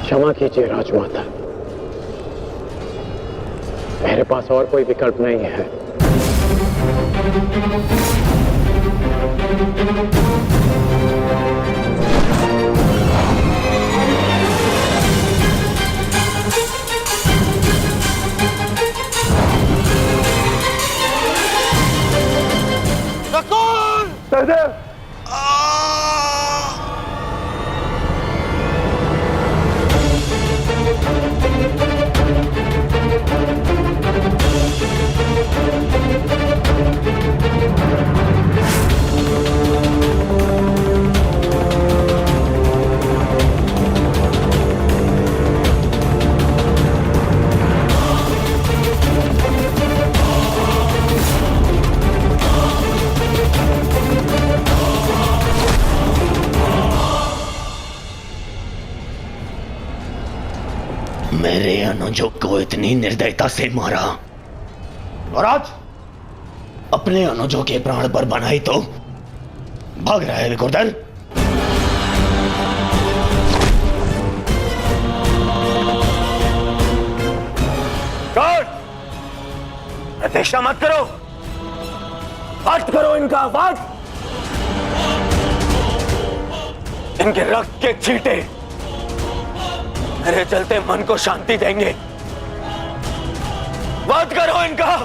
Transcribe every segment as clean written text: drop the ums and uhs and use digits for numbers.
क्षमा कीजिए राजमाता, मेरे पास और कोई विकल्प नहीं है। सहदेव! मेरे अनुजों को इतनी निर्दयता से मारा और आज अपने अनुजों के प्राण पर बनाई तो भाग रहा है विकुर्दर। गार्ड, प्रतीक्षा मत करो, वध करो इनका वध। इनके रक्त के छींटे मेरे चलते मन को शांति देंगे। वध करो इनका।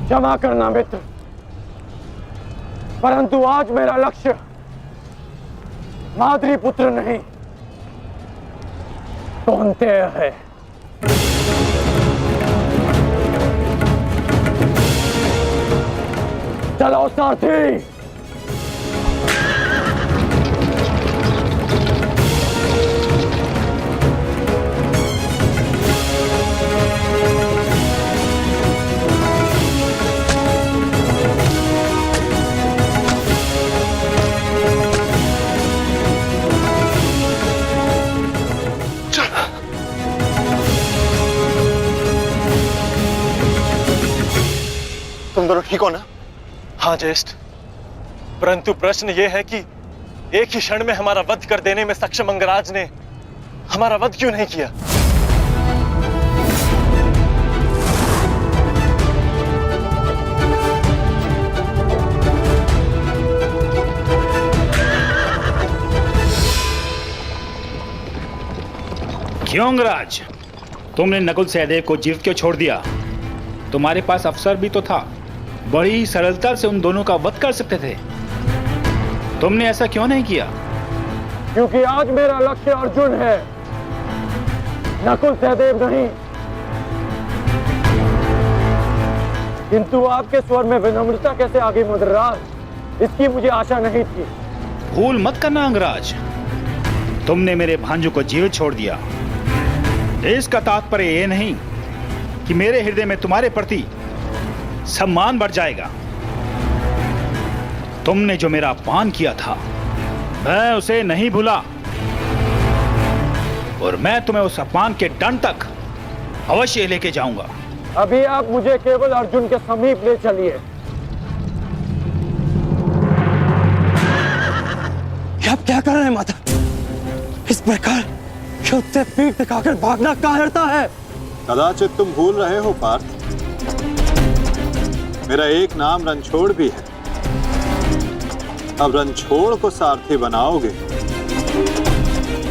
क्षमा करना मित्र, परंतु आज मेरा लक्ष्य माद्री पुत्र नहीं कौन्तेय है। चलो साथी। तुम दोनों ठीक हो ना? हाँ ज्येष्ठ, परंतु प्रश्न यह है कि एक ही क्षण में हमारा वध कर देने में सक्षम अंगराज ने हमारा वध क्यों नहीं किया? क्यों अंगराज, तुमने नकुल सहदेव को जीवित क्यों छोड़ दिया? तुम्हारे पास अवसर भी तो था, बड़ी सरलता से उन दोनों का वध कर सकते थे। तुमने ऐसा क्यों नहीं किया? क्योंकि आज मेरा लक्ष्य अर्जुन है, नकुल सहदेव नहीं। किंतु आपके स्वर में विनम्रता कैसे आ गई मद्रराज, इसकी मुझे आशा नहीं थी। भूल मत करना अंगराज, तुमने मेरे भांजू को जीवित छोड़ दिया। इसका तात्पर्य यह नहीं कि मेरे हृदय में तुम्हारे प्रति सम्मान बढ़ जाएगा। तुमने जो मेरा अपमान किया था, मैं उसे नहीं भूला, और मैं तुम्हें उस अपमान के दंड तक अवश्य लेके जाऊंगा। अभी आप मुझे केवल अर्जुन के समीप ले चलिए। आप क्या कर रहे हैं माता? इस प्रकार युद्ध से पीठ दिखाकर भागना कायरता है। कदाचित तुम भूल रहे हो पार्थ, मेरा एक नाम रणछोड़ भी है। अब रणछोड़ को सारथी बनाओगे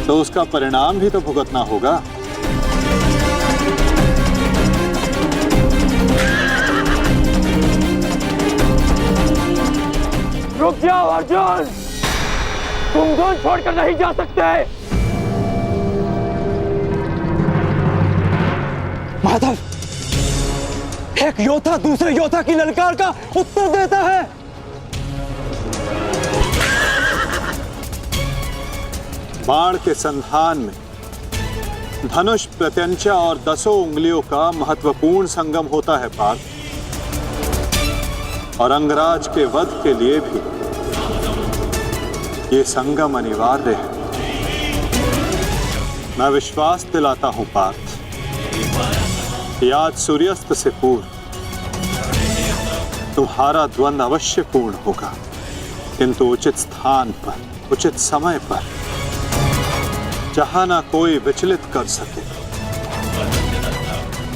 तो उसका परिणाम भी तो भुगतना होगा। रुक जाओ अर्जुन, तुम दोनों छोड़कर नहीं जा सकते। माधव, एक योद्धा दूसरे योद्धा की ललकार का उत्तर देता है। बाण के संधान में धनुष, प्रत्यंचा और 10 उंगलियों का महत्वपूर्ण संगम होता है पार्थ, और अंगराज के वध के लिए भी ये संगम अनिवार्य है। मैं विश्वास दिलाता हूं पार्थ, आज सूर्यास्त से पूर्व तुम्हारा द्वंद्व अवश्य पूर्ण होगा। किंतु उचित स्थान पर, उचित समय पर, जहां ना कोई विचलित कर सके,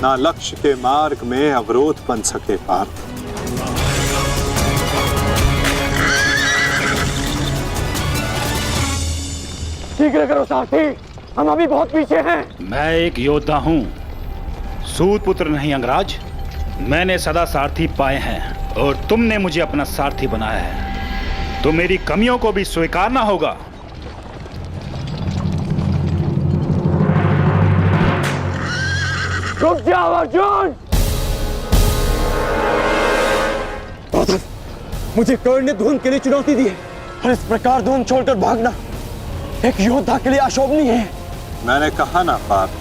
ना लक्ष्य के मार्ग में अवरोध बन सके पार्थ। शीघ्र करो सारथी, हम अभी बहुत पीछे हैं। मैं एक योद्धा हूँ, सूत पुत्र नहीं अंगराज। मैंने सदा सारथी पाए हैं और तुमने मुझे अपना सारथी बनाया है, तो मेरी कमियों को भी स्वीकारना होगा। रुक जाओ अर्जुन। माधव, मुझे कर्ण ने धुन के लिए चुनौती दी है और इस प्रकार धुन छोड़कर भागना एक योद्धा के लिए अशोभनीय है। मैंने कहा ना पार्थ,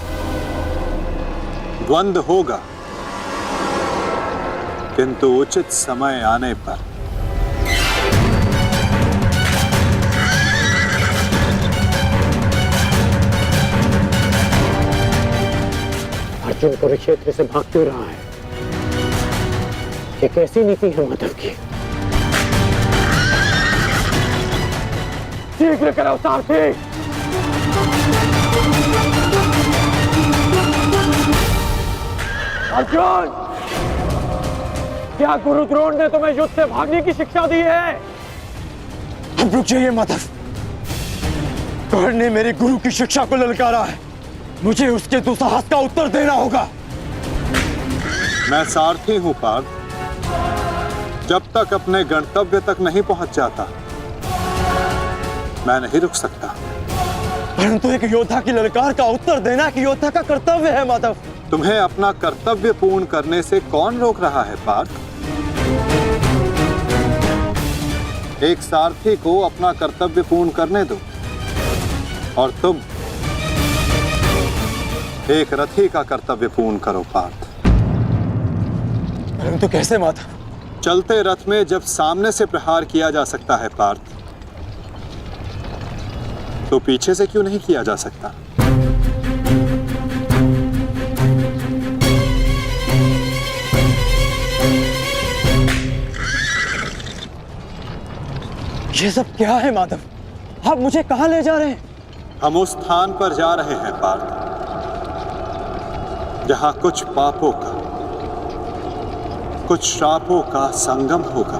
द्वंद्व होगा, किंतु उचित समय आने पर। अर्जुन कुरुक्षेत्र से भाग क्यों रहा है? ये कैसी नीति है माधव की? शीघ्र करो सारथी। अर्जुन, क्या गुरु द्रोण ने तुम्हें युद्ध से भागने की शिक्षा दी है? अब रुक जाइए माधव, कर्ण ने मेरे गुरु की शिक्षा को ललकारा है, मुझे उसके दुस्साहस का उत्तर देना होगा। मैं सारथी हूं पार्थ, जब तक अपने गंतव्य तक नहीं पहुंच जाता मैं नहीं रुक सकता। परंतु एक योद्धा की ललकार का उत्तर देना कि योद्धा का कर्तव्य है माधव। तुम्हें अपना कर्तव्य पूर्ण करने से कौन रोक रहा है पार्थ? एक सारथी को अपना कर्तव्य पूर्ण करने दो और तुम एक रथी का कर्तव्य पूर्ण करो पार्थ। परंतु कैसे माधव? चलते रथ में जब सामने से प्रहार किया जा सकता है पार्थ, तो पीछे से क्यों नहीं किया जा सकता? ये सब क्या है माधव? आप मुझे कहां ले जा रहे हैं? हम उस स्थान पर जा रहे हैं पार्थ, जहां कुछ पापों का, कुछ श्रापों का संगम होगा,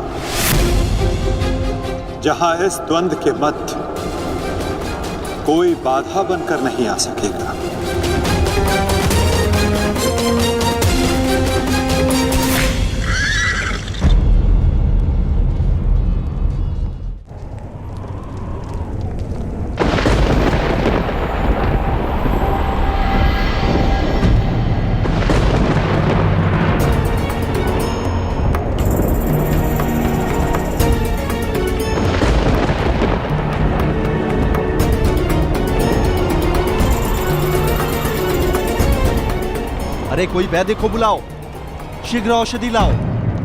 जहां इस द्वंद्व के मध्य कोई बाधा बनकर नहीं आ सकेगा। अरे कोई वैद्य को बुलाओ, शीघ्र औषधि लाओ।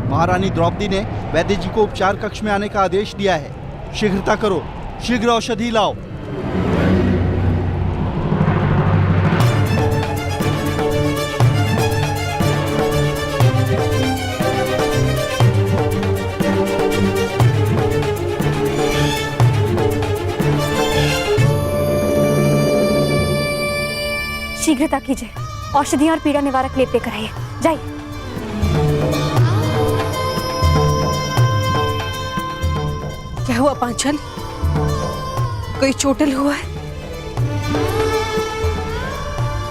महारानी द्रौपदी ने वैद्य जी को उपचार कक्ष में आने का आदेश दिया है, शीघ्रता करो, शीघ्र औषधि लाओ। शीघ्रता कीजिए, औषधियां और पीड़ा निवारक लेप लेकर आइए। जाइए। क्या हुआ पांचल? कोई चोटिल हुआ है?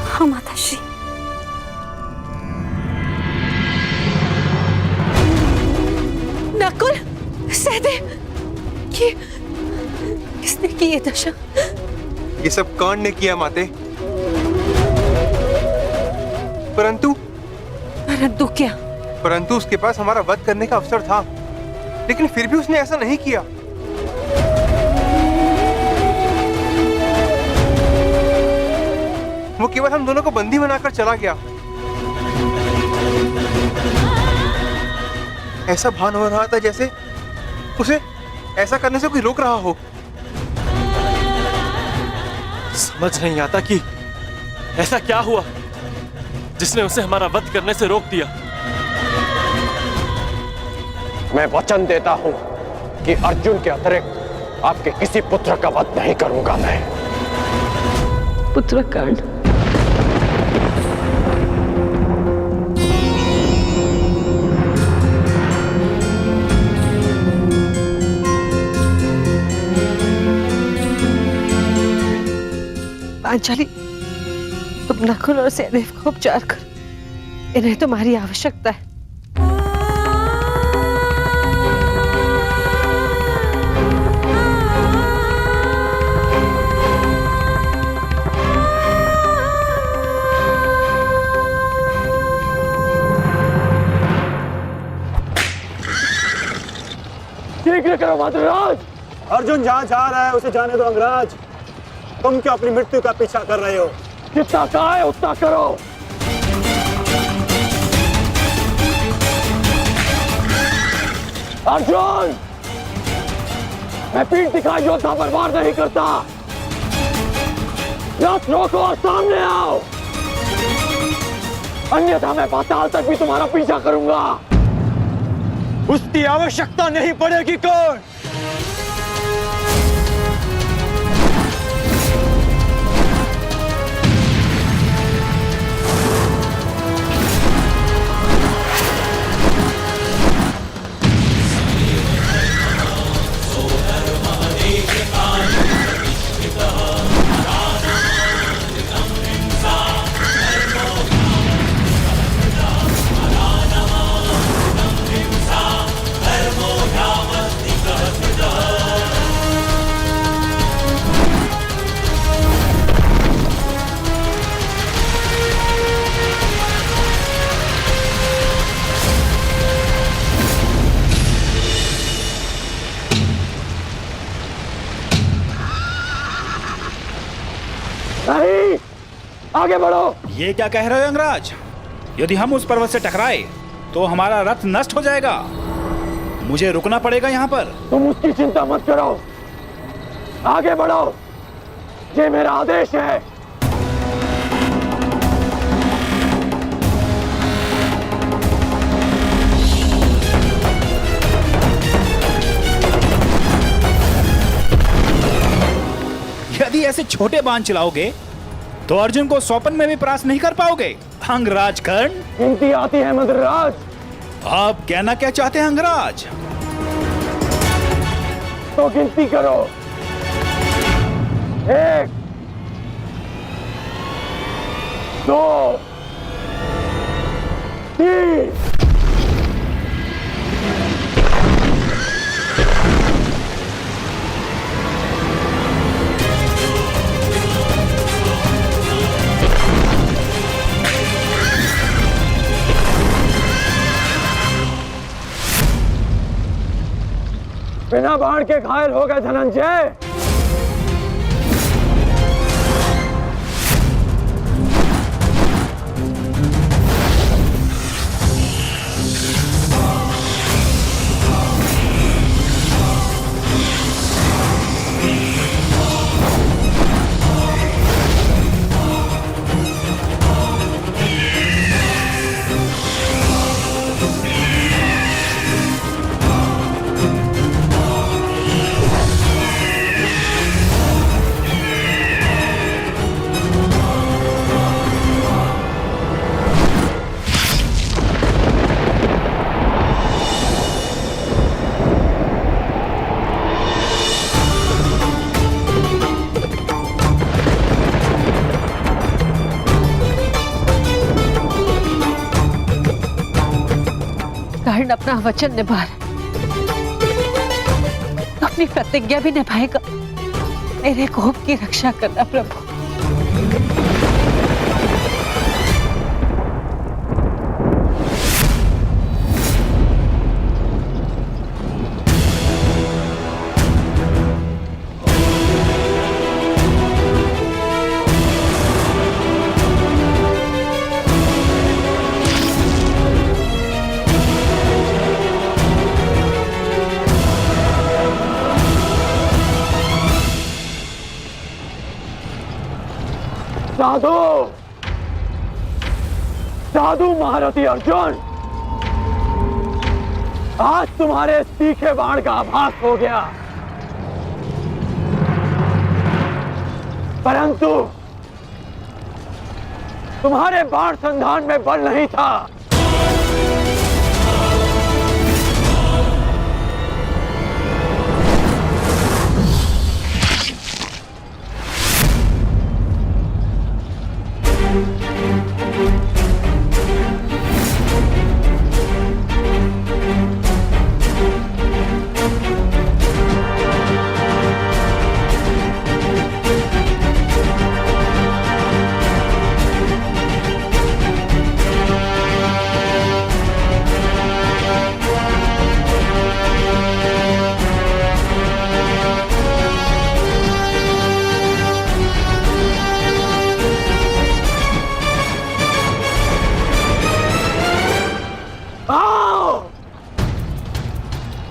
हाँ माताश्री। नकुल, सहदेव, किसने की ये दशा? ये सब कर्ण ने किया माते। परंतु क्या? परंतु उसके पास हमारा वध करने का अवसर था, लेकिन फिर भी उसने ऐसा नहीं किया। वो केवल हम दोनों को बंदी बनाकर चला गया। ऐसा भान हो रहा था जैसे उसे ऐसा करने से कोई रोक रहा हो। समझ नहीं आता कि ऐसा क्या हुआ जिसने उसे हमारा वध करने से रोक दिया। मैं वचन देता हूं कि अर्जुन के अतिरिक्त आपके किसी पुत्र का वध नहीं करूंगा मैं। पुत्रकांड। पांचाली, तुम नकुल और सहदेव को उपचार कर, इन्हें तुम्हारी आवश्यकता है। शीघ्र करो मद्राज। अर्जुन जहाँ जा रहा है उसे जाने दो अंगराज। तुम क्यों अपनी मृत्यु का पीछा कर रहे हो? जितना कहा है उतना करो। अर्जुन, मैं पीठ दिखाई योद्धा पर वार नहीं करता। रथ रोको और सामने आओ, अन्यथा मैं पाताल तक भी तुम्हारा पीछा करूंगा। उसकी आवश्यकता नहीं पड़ेगी कौन? नहीं, आगे बढ़ो। ये क्या कह रहे हो अंगराज? यदि हम उस पर्वत से टकराए तो हमारा रथ नष्ट हो जाएगा। मुझे रुकना पड़ेगा यहाँ पर। तुम उसकी चिंता मत करो, आगे बढ़ो, ये मेरा आदेश है। यदि ऐसे छोटे बाण चलाओगे तो अर्जुन को स्वपन में भी परास्त नहीं कर पाओगे। अंगराज कर्ण, गिनती आती है मद्राज। आप कहना क्या चाहते हैं अंगराज? तो गिनती करो। 1, 2, 3। बिना बाण के घायल हो गए धनंजय। कर्ण अपना वचन निभा रहा, अपनी प्रतिज्ञा भी निभाएगा। मेरे कोप की रक्षा करना प्रभु। साधु, साधु महारथी अर्जुन, आज तुम्हारे तीखे बाण का आभास हो गया, परंतु तुम्हारे बाण संधान में बल नहीं था।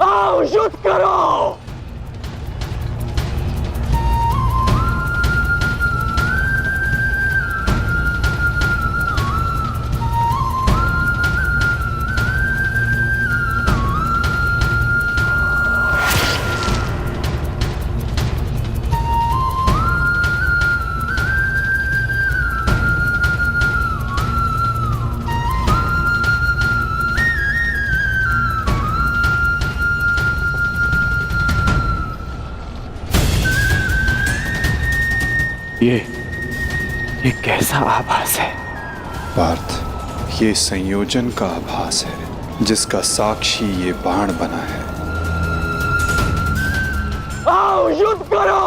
आओ युद्ध करो। ये कैसा आभास है? पार्थ, ये संयोजन का आभास है जिसका साक्षी ये बाण बना है। आओ युद्ध करो।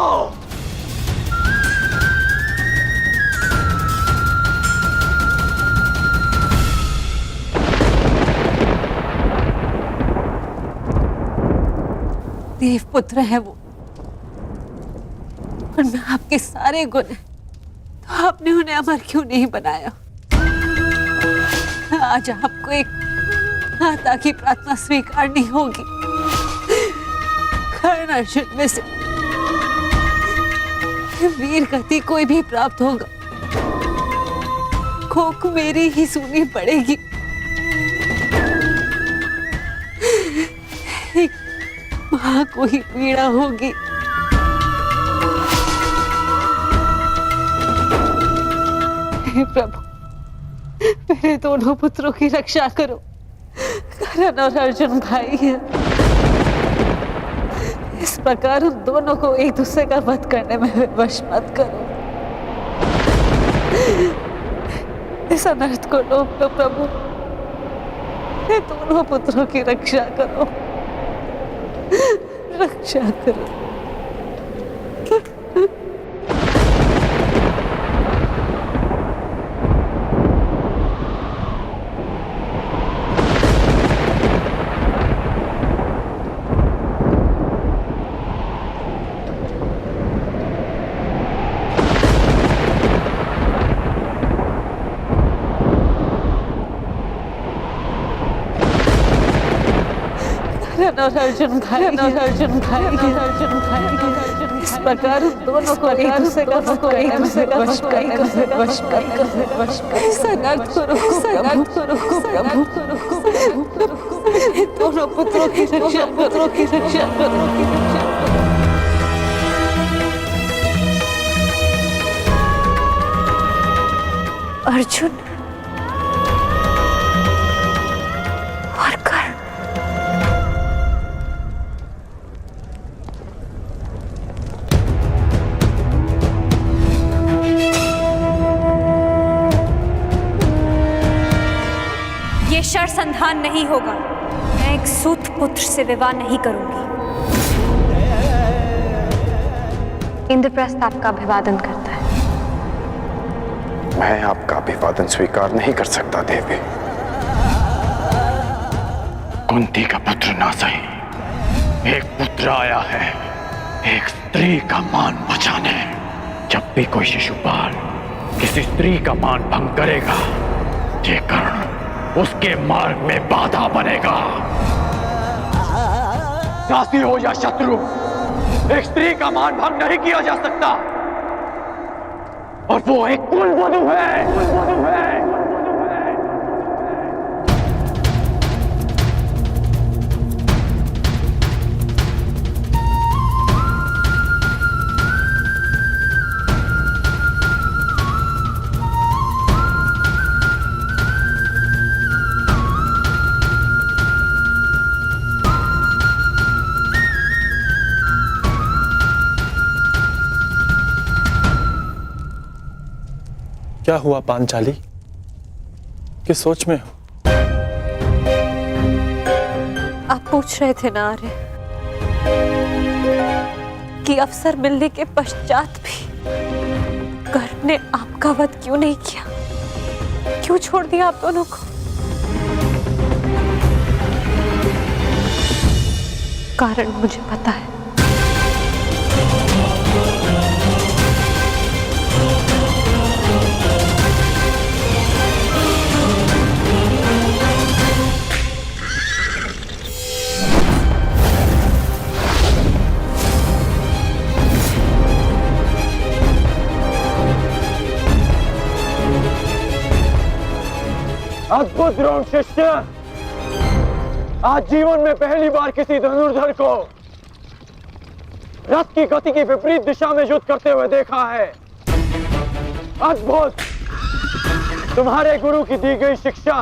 देवपुत्र है वो, और मैं आपके सारे गुण हैं, तो आपने उन्हें अमर क्यों नहीं बनाया? आज आपको एक माता की प्रार्थना स्वीकारनी होगी। कर्ण अर्जुन में से वीर गति कोई भी प्राप्त होगा, कोक मेरी ही सुननी पड़ेगी। एक मां को ही पीड़ा होगी। हे प्रभु, मेरे दोनों पुत्रों की रक्षा करो। कर्ण और अर्जुन भाई हैं। इस प्रकार उन दोनों को एक दूसरे का वध करने में विवश मत करो। इस अनर्थ को रोक लो प्रभु। मेरे दोनों पुत्रों की रक्षा करो, रक्षा करो। और अर्जुन भाई, अर्जुन भाई, अर्जुन भाई, इस प्रकार दोनों को एक दूसरे का वश दोनों पुत्रों की रक्षा करो। अर्जुन और कर्ण, ये शर संधान नहीं होगा। मैं एक सूत पुत्र से विवाह नहीं करूंगी। इंद्रप्रस्थ आपका अभिवादन करता है। मैं आपका अभिवादन स्वीकार नहीं कर सकता देवी। कुंती का पुत्र ना सही, एक पुत्र आया है एक स्त्री का मान बचाने। जब भी कोई शिशुपाल किसी स्त्री का मान भंग करेगा, ये कर्ण उसके मार्ग में बाधा बनेगा। दासी हो या शत्रु, एक स्त्री का मान भंग नहीं किया जा सकता, और वो एक कुलवधू है। क्या हुआ पांचाली? किस सोच में हो? आप पूछ रहे थे ना आर्य कि अवसर मिलने के पश्चात भी कर्म ने आपका वध क्यों नहीं किया, क्यों छोड़ दिया आप दोनों को? कारण मुझे पता है। अद्भुत द्रोण शिष्य, आज जीवन में पहली बार किसी धनुर्धर को रथ की गति की विपरीत दिशा में युद्ध करते हुए देखा है। अद्भुत! तुम्हारे गुरु की दी गई शिक्षा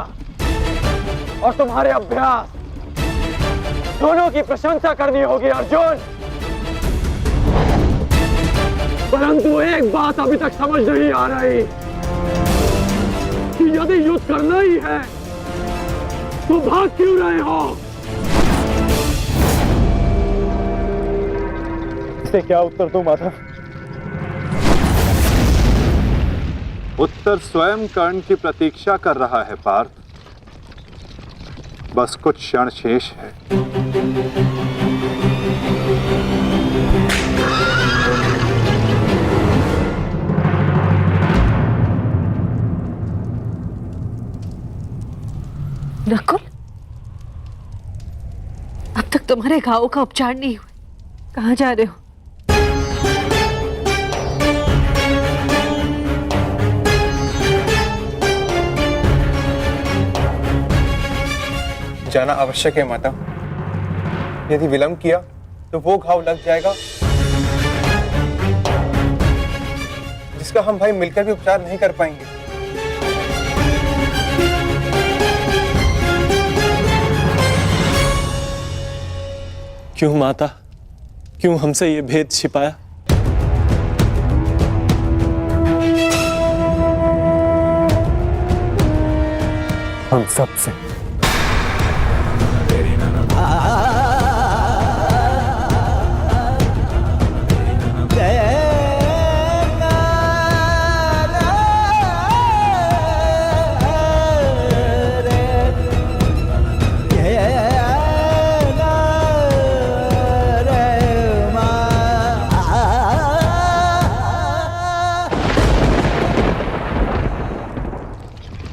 और तुम्हारे अभ्यास दोनों की प्रशंसा करनी होगी अर्जुन। परंतु एक बात अभी तक समझ नहीं आ रही कि यदि युद्ध करना ही है तो भाग क्यों रहे हो? इसे क्या उत्तर दूं माधव? उत्तर स्वयं कर्ण की प्रतीक्षा कर रहा है पार्थ। बस कुछ क्षण शेष है। नकुल, अब तक तुम्हारे घावों का उपचार नहीं हुआ, कहाँ जा रहे हो? जाना आवश्यक है माता। यदि विलंब किया तो वो घाव लग जाएगा जिसका हम भाई मिलकर भी उपचार नहीं कर पाएंगे। क्यों माता, क्यों हमसे ये भेद छिपाया? हम सबसे।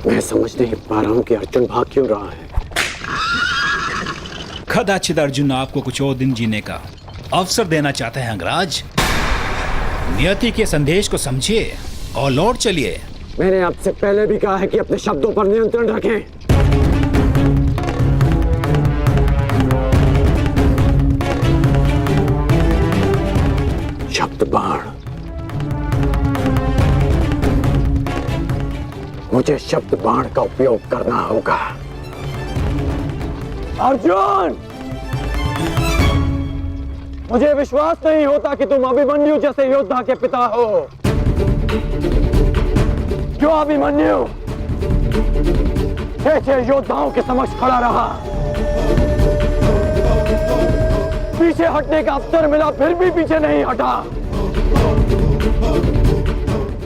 मैं समझ नहीं पा रहा हूं कि अर्जुन भाग क्यों रहा है। कदाचित अर्जुन आपको कुछ और दिन जीने का अवसर देना चाहते हैं अंगराज। नियति के संदेश को समझिए और लौट चलिए। मैंने आपसे पहले भी कहा है कि अपने शब्दों पर नियंत्रण रखें। शब्द बाण, मुझे शब्द बाण का उपयोग करना होगा। अर्जुन, मुझे विश्वास नहीं होता कि तुम अभिमन्यु जैसे योद्धा के पिता हो। जो अभिमन्यु 6 योद्धाओं के समक्ष खड़ा रहा, पीछे हटने का अवसर मिला फिर भी पीछे नहीं हटा,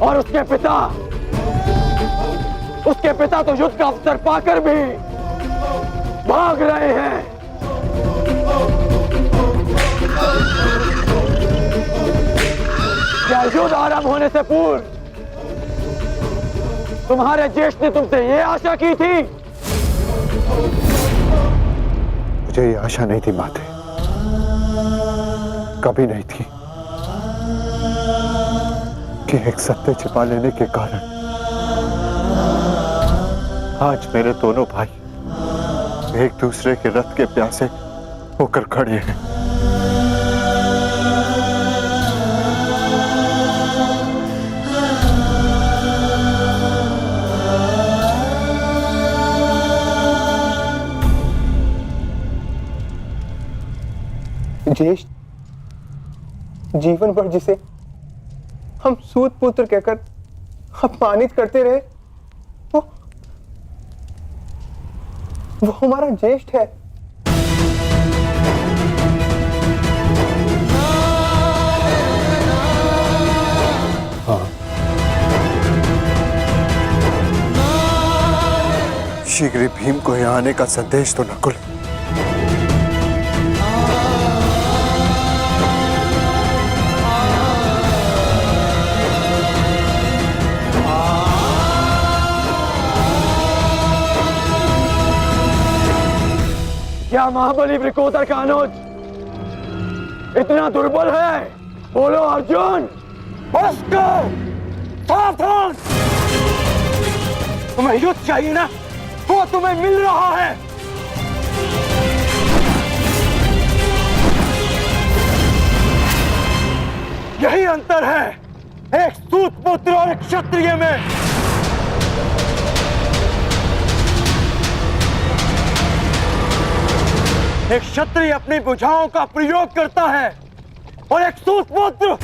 और उसके पिता तो युद्ध का अवसर पाकर भी भाग रहे हैं। क्या युद्ध आरंभ होने से पूर्व तुम्हारे ज्येष्ठ ने तुमसे ये आशा की थी? मुझे ये आशा नहीं थी माते, कभी नहीं थी कि एक सत्य छिपा लेने के कारण आज मेरे दोनों भाई एक दूसरे के रथ के प्यासे होकर खड़े हैं। ज्येष्ठ जीवन भर जिसे हम सूत पुत्र कहकर अपमानित करते रहे। वो हमारा ज्येष्ठ है। शीघ्र भीम को यहाँ आने का संदेश तो नकुल। क्या महाबली वृकोदर का अनुज इतना दुर्बल है? बोलो अर्जुन। सावधान! तुम्हें युद्ध चाहिए ना, वो तुम्हें मिल रहा है। यही अंतर है एक सूत पुत्र और एक क्षत्रिय में। एक क्षत्रिय अपनी भुजाओं का प्रयोग करता है और एक सूत पुत्र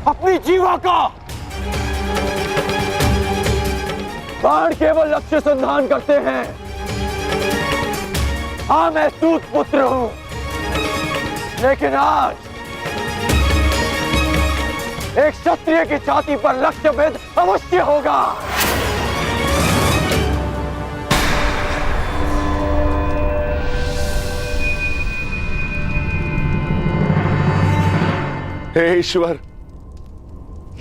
अपनी जीवा का। बाण केवल लक्ष्य संधान करते हैं। हाँ, मैं सूत पुत्र हूं, लेकिन आज एक क्षत्रिय की छाती पर लक्ष्य भेद अवश्य होगा। हे ईश्वर,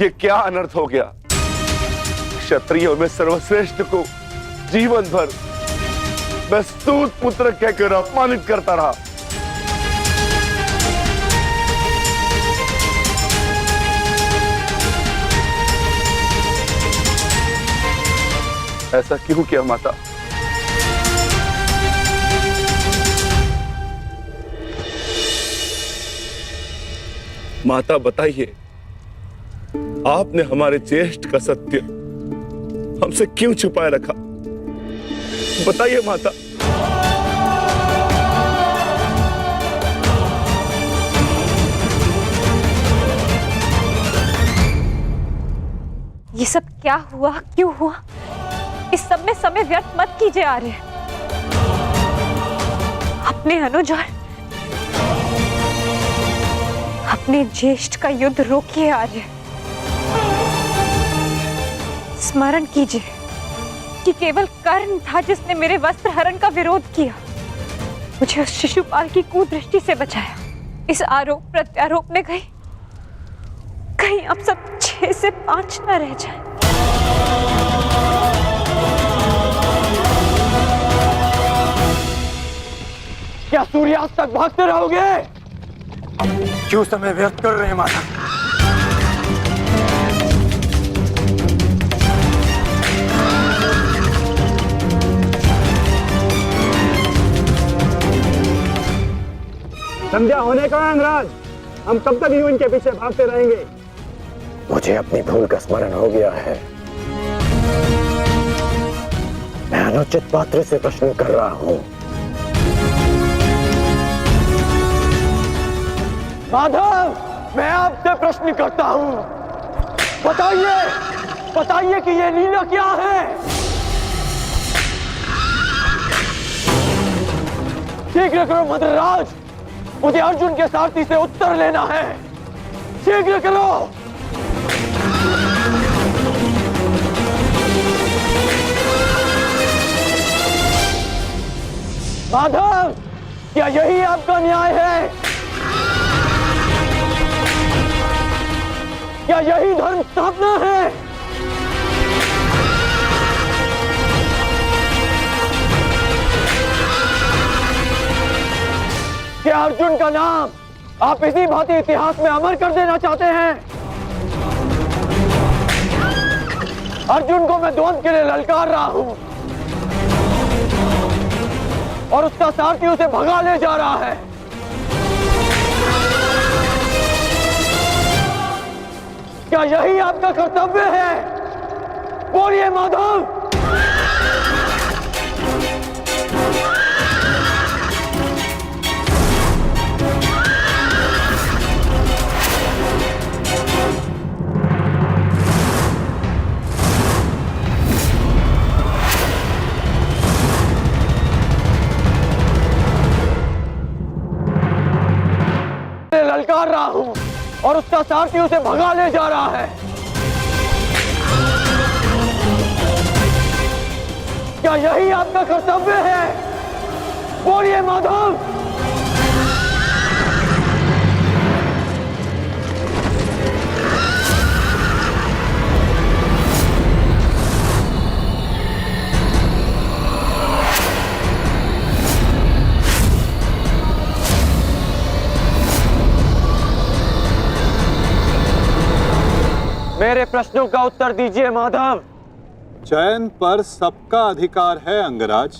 ये क्या अनर्थ हो गया। क्षत्रियों में सर्वश्रेष्ठ को जीवन भर मैं स्तूत पुत्र कहकर अपमानित करता रहा। ऐसा क्यों किया माता? माता बताइए, आपने हमारे ज्येष्ठ का सत्य हमसे क्यों छुपाए रखा? बताइए माता। ये सब क्या हुआ, क्यों हुआ? इस सब में समय व्यर्थ मत कीजिए आर्य। अपने अनुज और अपने ज्येष्ठ का युद्ध रोकिए आर्य। स्मरण कीजिए कि केवल कर्ण था जिसने मेरे वस्त्र हरण का विरोध किया, मुझे उस शिशुपाल की कुदृष्टि से बचाया। इस आरोप प्रत्यारोप में कहीं अब सब 6 से 5 न रह जाए। क्या सूर्यास्त तक भागते रहोगे? क्यों समय व्यर्थ कर रहे हैं माता? संध्या होने का अंगराज, हम कब तक यूं इनके पीछे भागते रहेंगे? मुझे अपनी भूल का स्मरण हो गया है। मैं अनुचित पात्र से प्रश्न कर रहा हूं। माधव, मैं आपसे प्रश्न करता हूं। बताइए कि ये लीला क्या है? शीघ्र करो मद्रराज, मुझे अर्जुन के सारथी से उत्तर लेना है। शीघ्र करो। माधव, क्या यही आपका न्याय है? क्या यही धर्म स्थापना है? क्या अर्जुन का नाम आप इसी भांति इतिहास में अमर कर देना चाहते हैं? अर्जुन को मैं द्वंद के लिए ललकार रहा हूं और उसका सारथी उसे भगा ले जा रहा है। क्या यही आपका कर्तव्य है? बोलिए माधव। ललकार रहा हूं और उसका सारथी उसे भगा ले जा रहा है। क्या यही आपका कर्तव्य है? बोलिए माधव। मेरे प्रश्नों का उत्तर दीजिए माधव। चयन पर सबका अधिकार है अंगराज।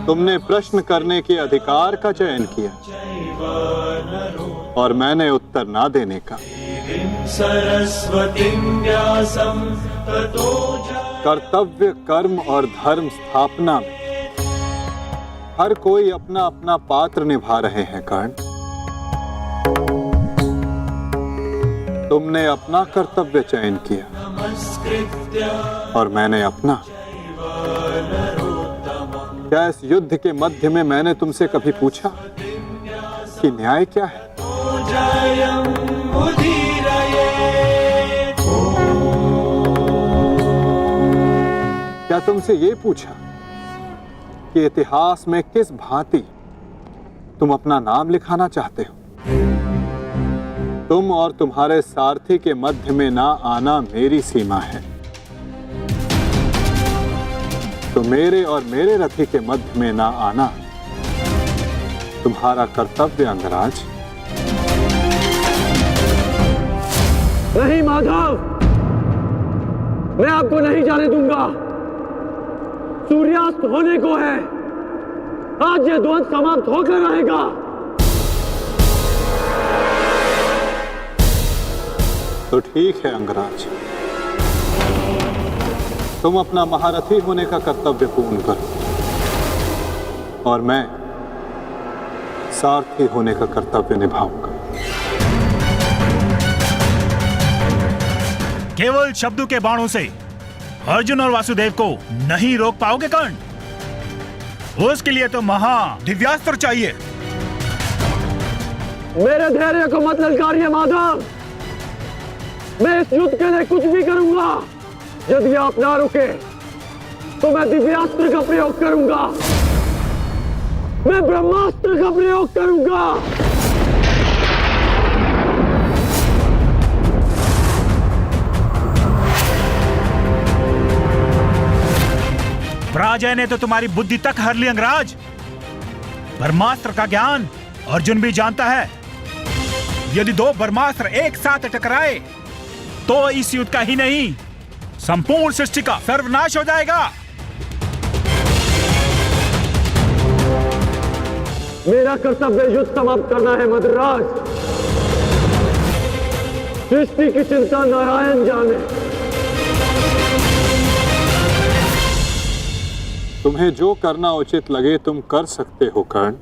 तुमने प्रश्न करने के अधिकार का चयन किया और मैंने उत्तर ना देने का। कर्तव्य, कर्म और धर्म स्थापना में हर कोई अपना अपना पात्र निभा रहे हैं कर्ण। तुमने अपना कर्तव्य चयन किया और मैंने अपना। क्या इस युद्ध के मध्य में मैंने तुमसे कभी पूछा कि न्याय क्या है? क्या तुमसे ये पूछा कि इतिहास में किस भांति तुम अपना नाम लिखाना चाहते हो? तुम और तुम्हारे सारथी के मध्य में ना आना मेरी सीमा है, तो मेरे और मेरे रथी के मध्य में ना आना तुम्हारा कर्तव्य अंगराज। नहीं माधव, मैं आपको नहीं जाने दूंगा। सूर्यास्त होने को है, आज ये द्वंद समाप्त होकर रहेगा। तो ठीक है अंगराज, तुम अपना महारथी होने का कर्तव्य पूर्ण करो और मैं सारथी होने का कर्तव्य निभाऊंगा। केवल शब्दों के बाणों से अर्जुन और वासुदेव को नहीं रोक पाओगे कर्ण। उसके लिए तो महा दिव्यास्त्र चाहिए। मेरे धैर्य को मत ललकारिए माधव। मैं इस युद्ध के लिए कुछ भी करूंगा। यदि आप ना रुके तो मैं दिव्यास्त्र का प्रयोग करूंगा। मैं ब्रह्मास्त्र का प्रयोग करूंगा। पराजय ने तो तुम्हारी बुद्धि तक हर ली अंगराज। ब्रह्मास्त्र का ज्ञान अर्जुन भी जानता है। यदि दो ब्रह्मास्त्र एक साथ टकराए तो इस युद्ध का ही नहीं, संपूर्ण सृष्टि का सर्वनाश हो जाएगा। मेरा कर्तव्य युद्ध समाप्त करना है मद्राज। सृष्टि की चिंता नारायण जाने। तुम्हें जो करना उचित लगे तुम कर सकते हो कर्ण,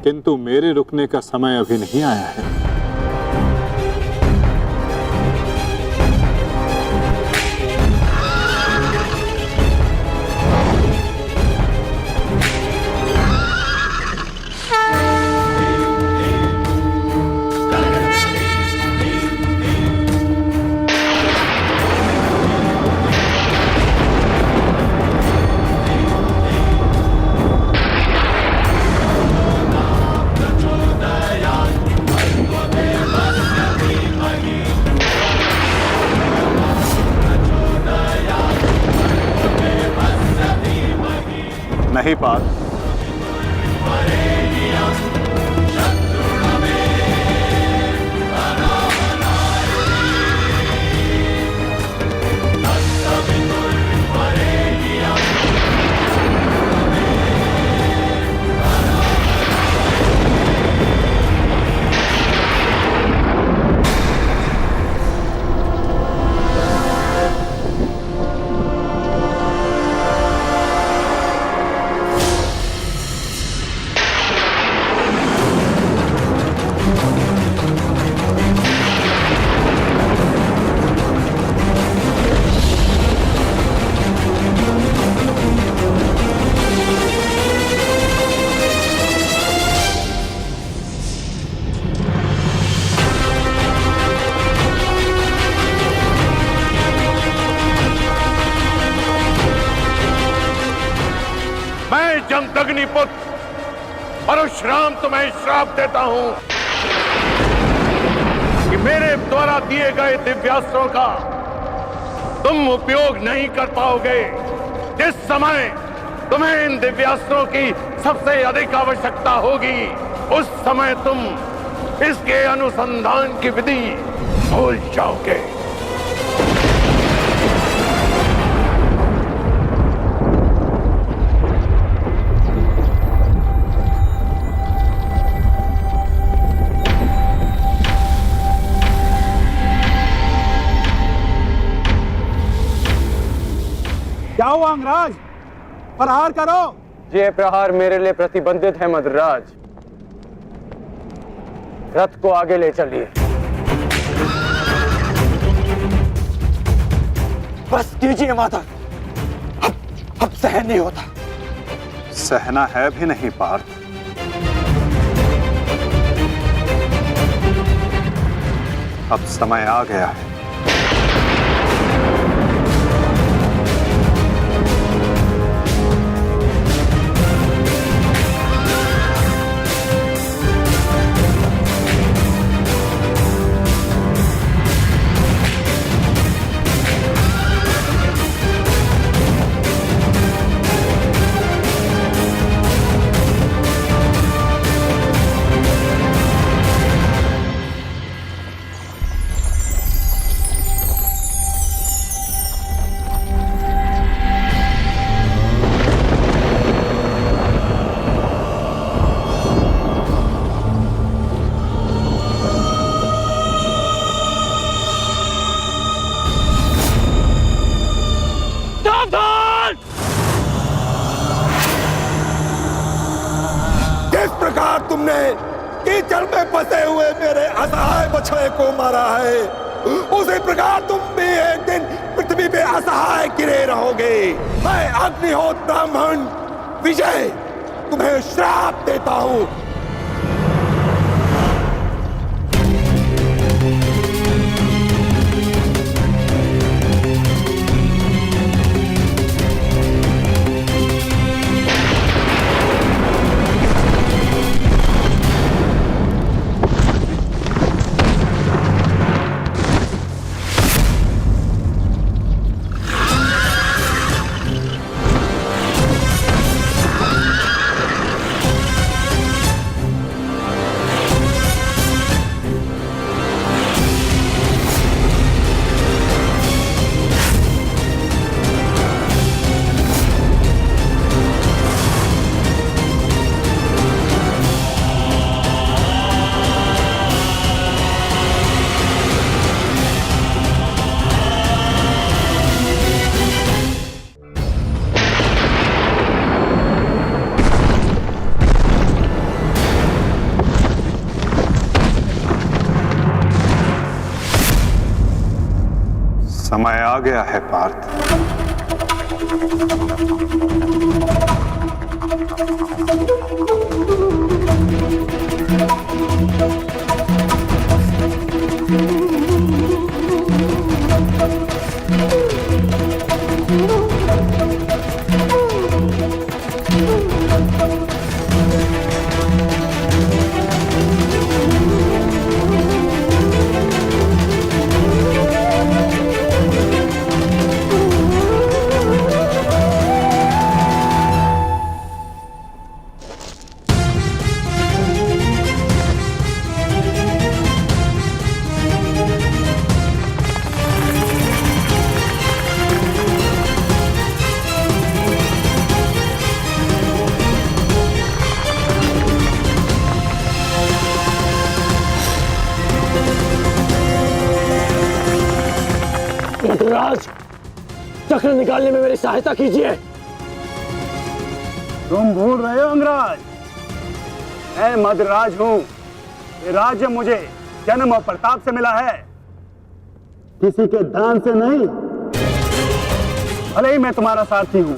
किंतु मेरे रुकने का समय अभी नहीं आया है। नहीं पाल, पुत्र परशुराम तुम्हें श्राप देता हूं कि मेरे द्वारा दिए गए दिव्यास्त्रों का तुम उपयोग नहीं कर पाओगे। जिस समय तुम्हें इन दिव्यास्त्रों की सबसे अधिक आवश्यकता होगी उस समय तुम इसके अनुसंधान की विधि भूल जाओगे। क्या हुआ अंगराज? प्रहार करो। ये प्रहार मेरे लिए प्रतिबंधित है मद्राज। रथ को आगे ले चलिए। बस कीजिए माधव, अब सहन नहीं होता। सहना है भी नहीं पार्थ। अब समय आ गया है। जिस प्रकार तुमने कीचड़ में फंसे हुए मेरे असहाय बछड़े को मारा है उसी प्रकार तुम भी एक दिन पृथ्वी पे असहाय गिरे रहोगे। मैं अग्निहोत्र ब्राह्मण विजय तुम्हें श्राप देता हूं। समय आ गया है पार्थ। मद्राज, चक्र निकालने में मेरी सहायता कीजिए। तुम भूल रहे हो अंगराज, मैं मद्राज हूं। ये राज्य मुझे जन्म और प्रताप से मिला है, किसी के दान से नहीं। भले ही मैं तुम्हारा सारथी हूं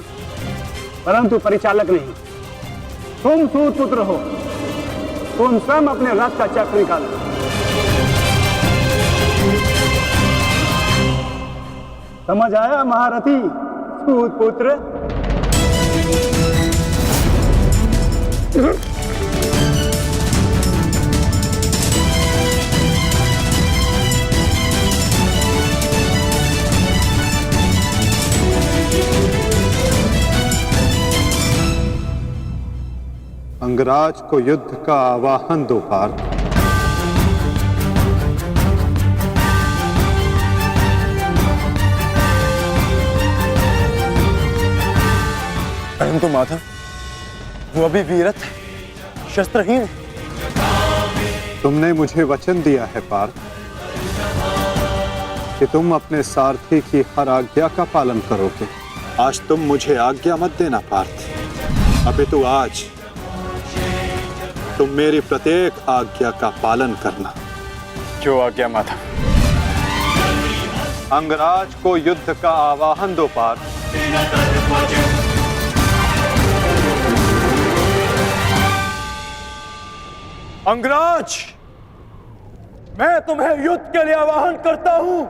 परंतु परिचालक नहीं। तुम सूत पुत्र हो, तुम स्वयं अपने रथ का चक्र निकालो। समझ आया महारथी सूत पुत्र? अंगराज को युद्ध का आवाहन दो पार्थ। परंतु माधव, वो अभी वीरत है, शस्त्रहीन है। तुमने मुझे वचन दिया है पार्थ कि तुम अपने सारथी की हर आज्ञा का पालन करोगे। आज तुम मुझे आज्ञा मत देना पार्थ, अपितु आज तुम मेरी प्रत्येक आज्ञा का पालन करना। जो आज्ञा माधव। अंगराज को युद्ध का आवाहन दो पार्थ। अंगराज, मैं तुम्हें युद्ध के लिए आवाहन करता हूं।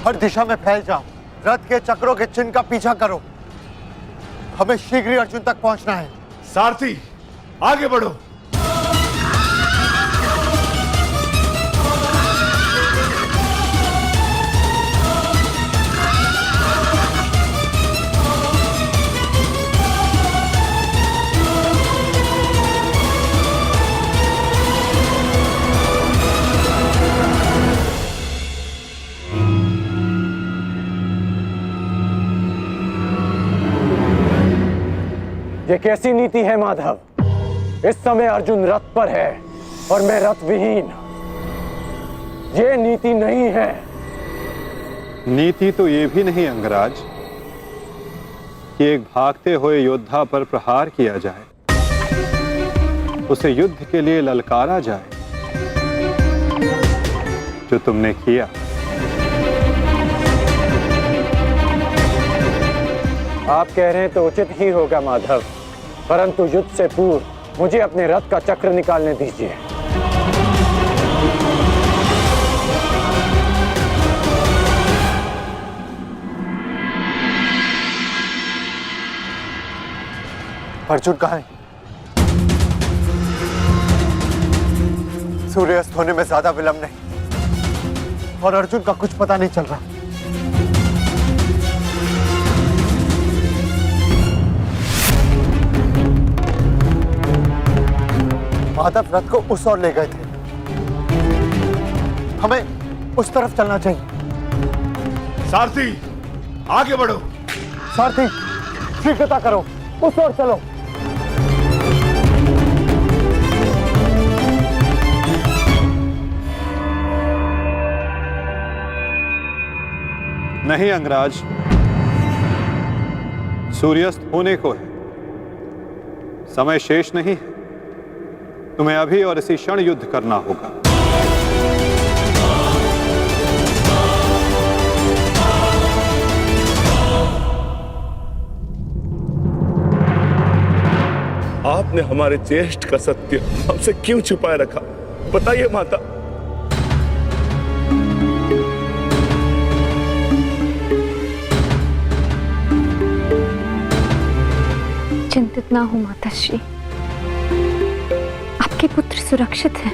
हर दिशा में फैल जाओ, रथ के चक्रों के चिन्ह का पीछा करो। हमें शीघ्र ही अर्जुन तक पहुंचना है। सारथी आगे बढ़ो। ये कैसी नीति है माधव? इस समय अर्जुन रथ पर है और मैं रथ विहीन। ये नीति नहीं है। नीति तो ये भी नहीं अंगराज कि एक भागते हुए योद्धा पर प्रहार किया जाए, उसे युद्ध के लिए ललकारा जाए, जो तुमने किया। आप कह रहे हैं तो उचित ही होगा माधव, परंतु युद्ध से पूर्व मुझे अपने रथ का चक्र निकालने दीजिए। अर्जुन कहाँ है? सूर्यास्त होने में ज्यादा विलंब नहीं और अर्जुन का कुछ पता नहीं चल रहा। माधव रथ को उस ओर ले गए थे, हमें उस तरफ चलना चाहिए। सारथी आगे बढ़ो। सारथी शीघ्रता करो, उस ओर चलो। नहीं अंगराज, सूर्यास्त होने को है, समय शेष नहीं है। तुम्हें अभी और इसी क्षण युद्ध करना होगा। आपने हमारे ज्येष्ठ का सत्य हमसे क्यों छुपाए रखा, बताइए माता। चिंतित ना हो माताश्री, आपके पुत्र सुरक्षित हैं।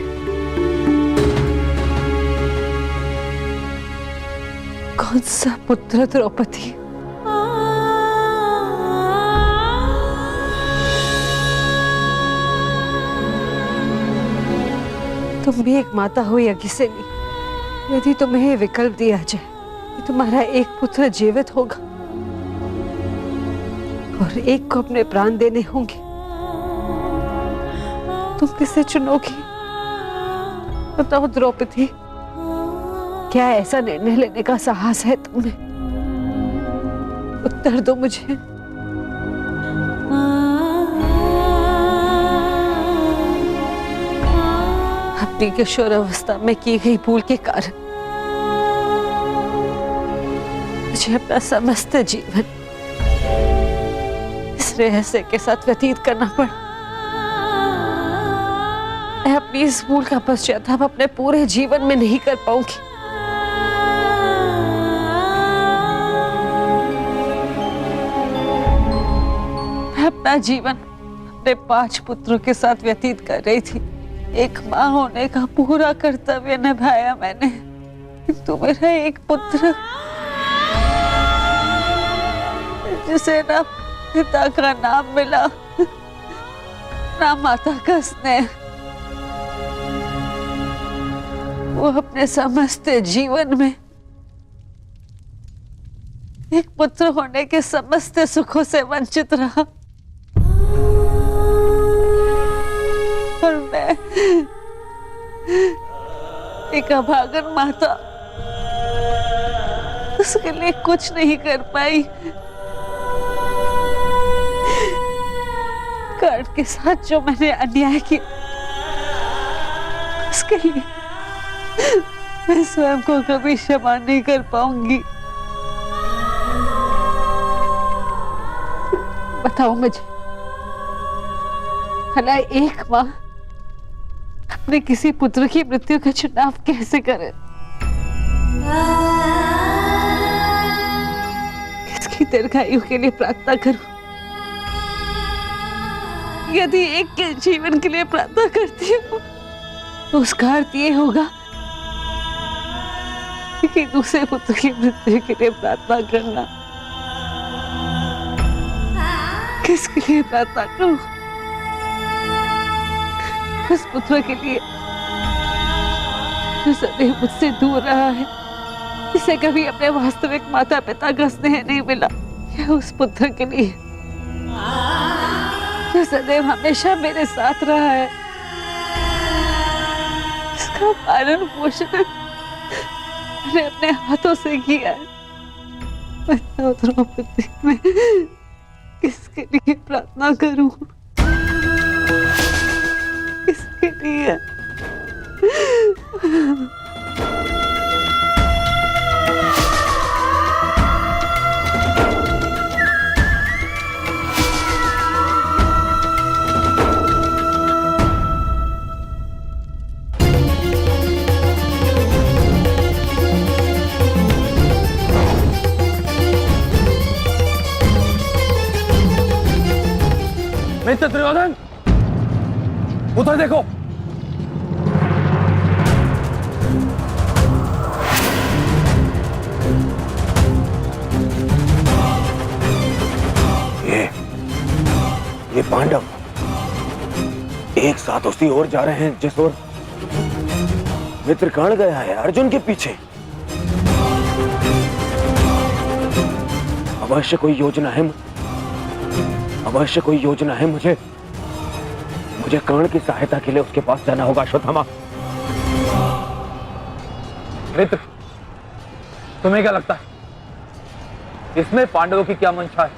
कौन सा पुत्र द्रौपदी? तुम भी एक माता हो यज्ञसेनी, यदि तुम्हें ये विकल्प दिया जाए कि तुम्हारा एक पुत्र जीवित होगा और एक को अपने प्राण देने होंगे, तुम किसे चुनोगी? बताओ द्रौपदी, क्या ऐसा निर्णय लेने का साहस है तुम्हें? उत्तर दो मुझे। अपनी किशोरावस्था में की गई भूल के कारण मुझे अपना समस्त जीवन इस रहस्य के साथ व्यतीत करना पड़ा। मैं अपनी इस भूल का पश्चाताप अपने पूरे जीवन में नहीं कर पाऊंगी। मैं अपना जीवन अपने 5 पुत्रों के साथ व्यतीत कर रही थी। एक माँ होने का पूरा कर्तव्य निभाया मैंने, तो मेरा एक पुत्र जिसे ना पिता का नाम मिला ना माता का स्नेह, वो अपने समस्त जीवन में एक पुत्र होने के समस्त सुखों से वंचित रहा। और मैं एक अभागन माता उसके लिए कुछ नहीं कर पाई। कर्ण के साथ जो मैंने अन्याय किया उसके लिए मैं स्वयं को कभी क्षमा नहीं कर पाऊंगी। बताओ मुझे, भला एक माँ अपने किसी पुत्र की मृत्यु का चुनाव कैसे करे? किसकी दीर्घायु के लिए प्रार्थना करूं? यदि एक के जीवन के लिए प्रार्थना करती हूँ तो उसका अर्थ ये होगा कि दूसरे पुत्र की मृत्यु के लिए प्रार्थना करना। किसके लिए प्रार्थना करूं? उस पुत्र के लिए जो सदैव मुझसे दूर रहा है, जिसे कभी अपने वास्तविक माता पिता का स्नेह नहीं मिला, या उस पुत्र के लिए जो सदैव हमेशा मेरे साथ रहा है, इसका पालन पोषण मैंने अपने हाथों से किया है। बताओ द्रौपदी, मैं किसके लिए प्रार्थना करूं? किसके लिए? मित्र दुर्योधन, उधर देखो। ये पांडव एक साथ उसी ओर जा रहे हैं जिस ओर मित्र कर्ण गया है, अर्जुन के पीछे। अवश्य कोई योजना है, अवश्य कोई योजना है। मुझे कर्ण की सहायता के लिए उसके पास जाना होगा। अश्वत्थामा, मित्र, तुम्हें क्या लगता है इसमें पांडवों की क्या मंशा है?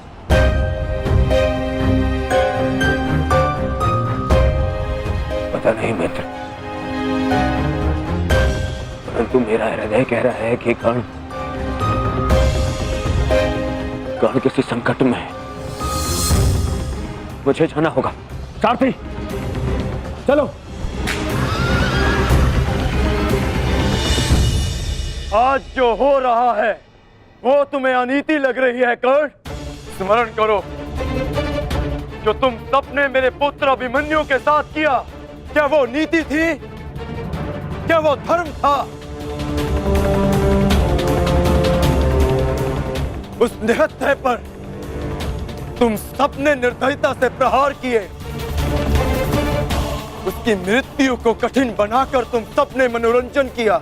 पता नहीं मित्र, परंतु मेरा हृदय कह रहा है कि कर्ण किसी संकट में है। मुझे जाना होगा। सारथी, चलो। आज जो हो रहा है वो तुम्हें अनीति लग रही है कर्ण? स्मरण करो, जो तुम सबने मेरे पुत्र अभिमन्यु के साथ किया, क्या वो नीति थी? क्या वो धर्म था? उस निहत्थे पर तुम सबने निर्दयता से प्रहार किए। उसकी मृत्यु को कठिन बनाकर तुम सबने मनोरंजन किया।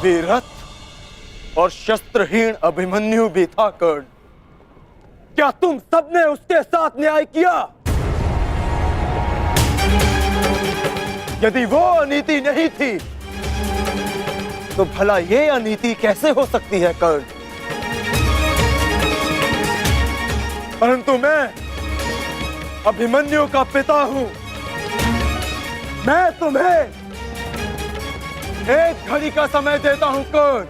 वीरथ और शस्त्रहीन अभिमन्यु भी था कर्ण। क्या तुम सबने उसके साथ न्याय किया? यदि वो अनीति नहीं थी तो भला ये अनीति कैसे हो सकती है कर्ण? परंतु मैं अभिमन्यु का पिता हूं। मैं तुम्हें एक घड़ी का समय देता हूं कर्ण।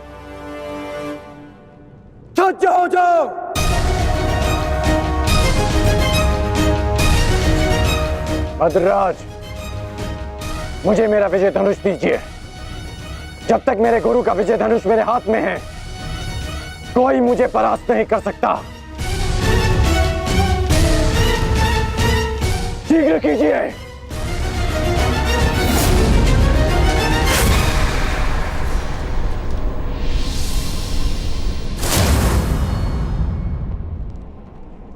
सज्ज हो जाओ। भद्रराज, मुझे मेरा विजय धनुष दीजिए। जब तक मेरे गुरु का विजय धनुष मेरे हाथ में है, कोई मुझे परास्त नहीं कर सकता। शीघ्र कीजिए।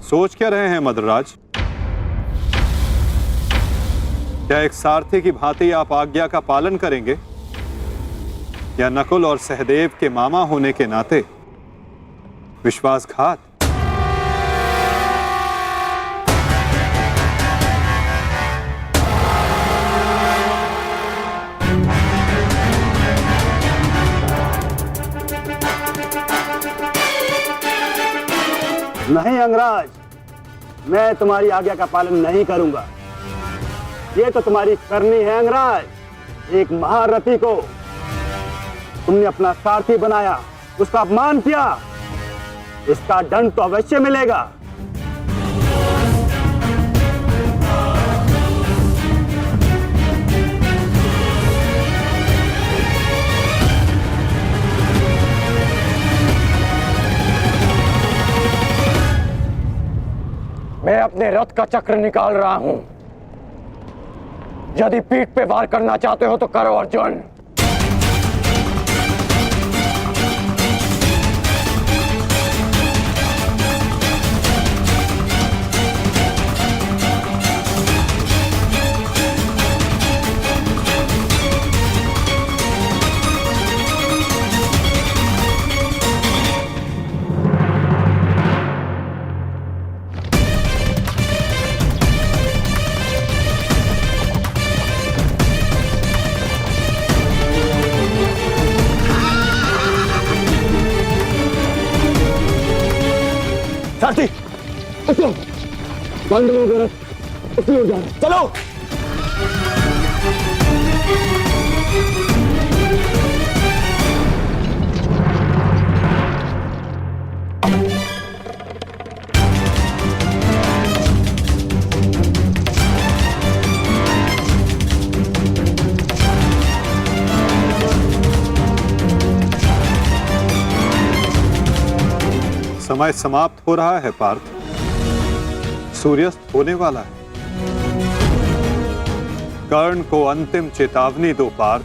सोच क्या रहे हैं मद्रराज? क्या एक सारथी की भांति आप आज्ञा का पालन करेंगे, या नकुल और सहदेव के मामा होने के नाते विश्वासघात? नहीं अंगराज, मैं तुम्हारी आज्ञा का पालन नहीं करूंगा। ये तो तुम्हारी करनी है अंगराज। एक महारथी को तुमने अपना सारथी बनाया, उसका अपमान किया, इसका दंड तो अवश्य मिलेगा। मैं अपने रथ का चक्र निकाल रहा हूं। यदि पीठ पे वार करना चाहते हो तो करो अर्जुन। सारथी, पांडवों का रथ उसी ओर जा रहा है। चलो। समय समाप्त हो रहा है पार्थ। सूर्यास्त होने वाला है। कर्ण को अंतिम चेतावनी दो पार्थ।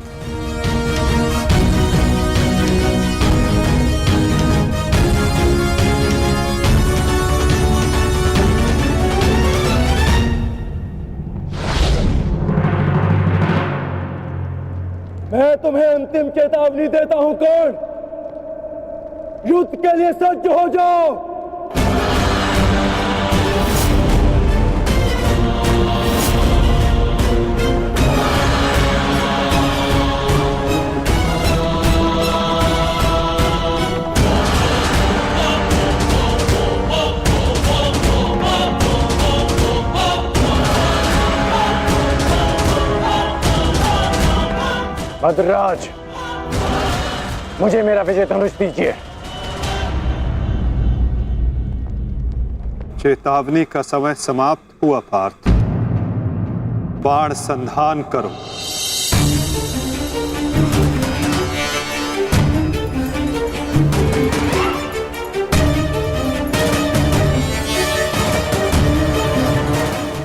मैं तुम्हें अंतिम चेतावनी देता हूं कर्ण। युद्ध के लिए सज्ज हो जाओ। भद्रराज, मुझे मेरा विजय धनुष दीजिए। चेतावनी का समय समाप्त हुआ पार्थ। बाण संधान करो।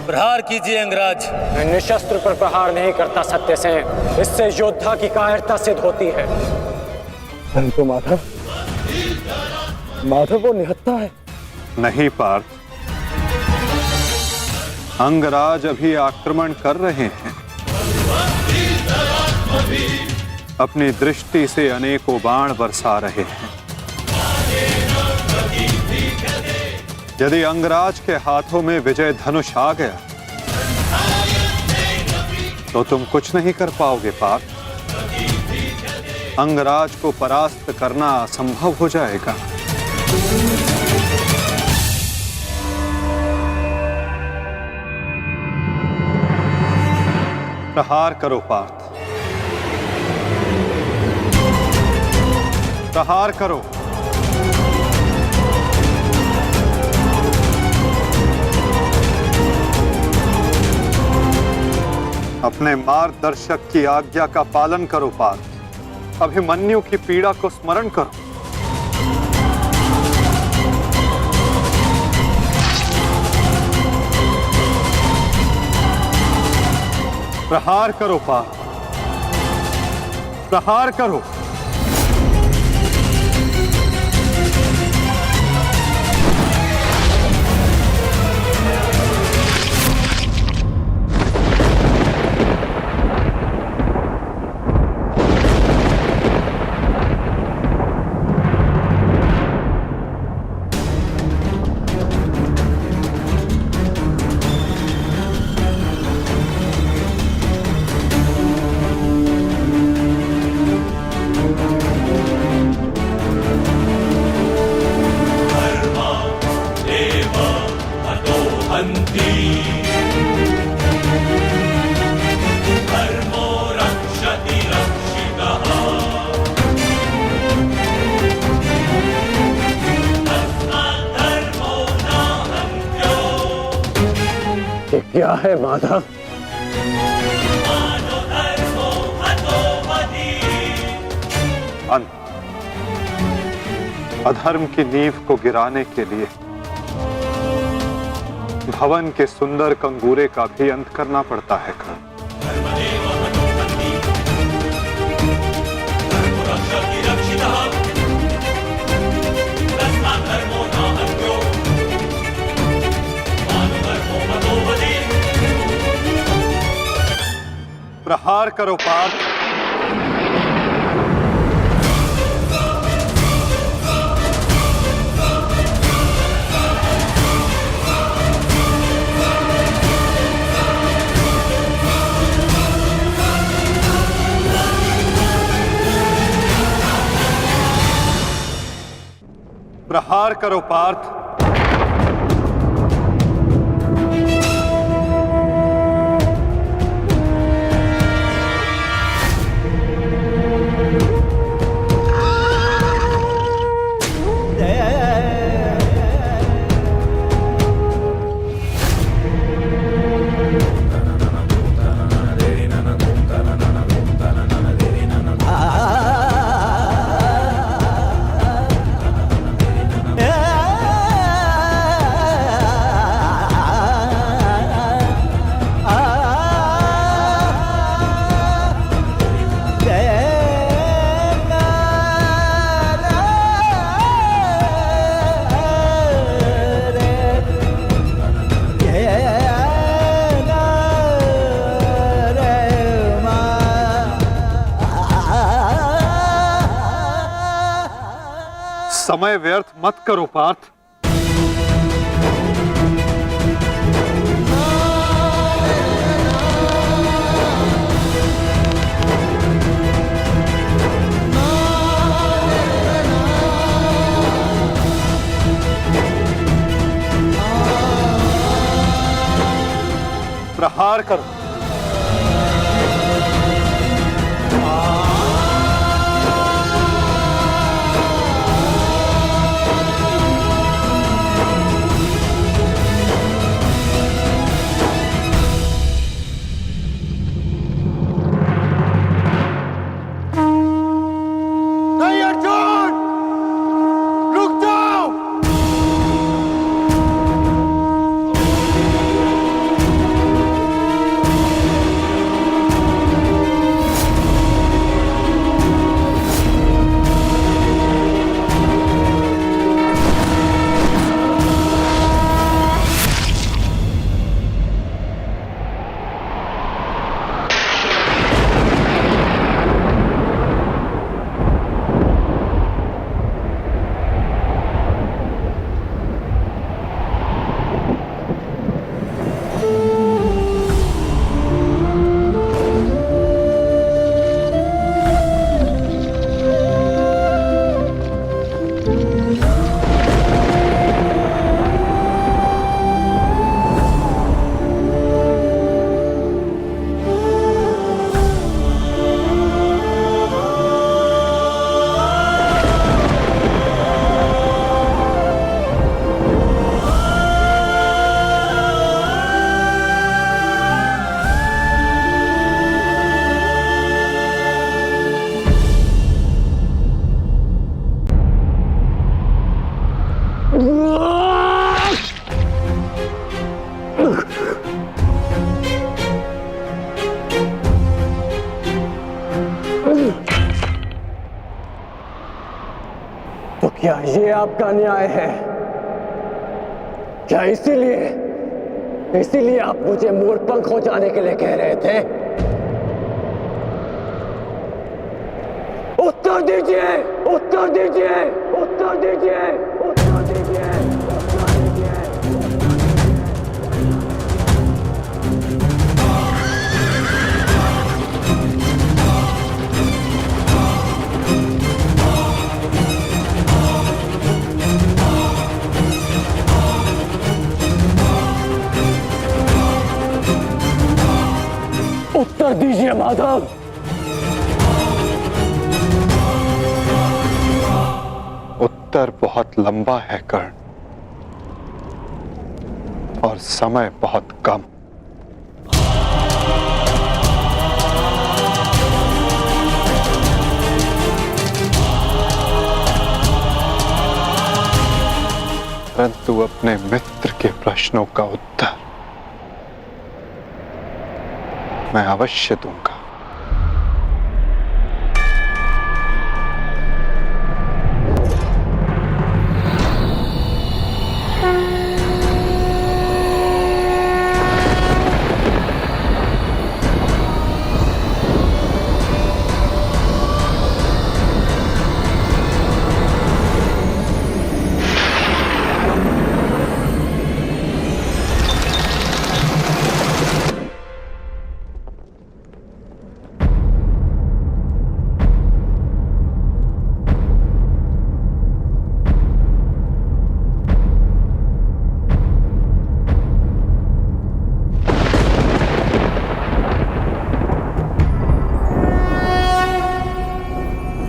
प्रहार कीजिए अंगराज। मैं निशस्त्र पर प्रहार नहीं करता सत्यसेन। इससे योद्धा की कायरता सिद्ध होती है। परंतु माधव, माधव वो निहत्था है। नहीं पार्थ, अंगराज अभी आक्रमण कर रहे हैं। अपनी दृष्टि से अनेकों बाण बरसा रहे हैं। यदि अंगराज के हाथों में विजय धनुष आ गया तो तुम कुछ नहीं कर पाओगे पार्थ। अंगराज को परास्त करना असंभव हो जाएगा। प्रहार करो पार्थ, प्रहार करो। अपने मार्गदर्शक की आज्ञा का पालन करो पार्थ। अभिमन्यु की पीड़ा को स्मरण करो। प्रहार करो पार्थ, प्रहार करो। ये क्या है माधव? अंत। अधर्म की नींव को गिराने के लिए भवन के सुंदर कंगूरे का भी अंत करना पड़ता है कर्ण। प्रहार करो पार्थ, प्रहार करो पार्थ। समय व्यर्थ मत करो पार्थ। प्रहार करो। तो क्या ये आपका न्याय है? क्या इसीलिए आप मुझे मोरपंख हो जाने के लिए कह रहे थे? उत्तर दीजिए, उत्तर दीजिए, उत्तर दीजिए, उत्तर दीजिए, उत्तर दीजिए। उत्तर दीजिए माधव। उत्तर बहुत लंबा है कर्ण, और समय बहुत कम। परंतु अपने मित्र के प्रश्नों का उत्तर मैं अवश्य दूंगा।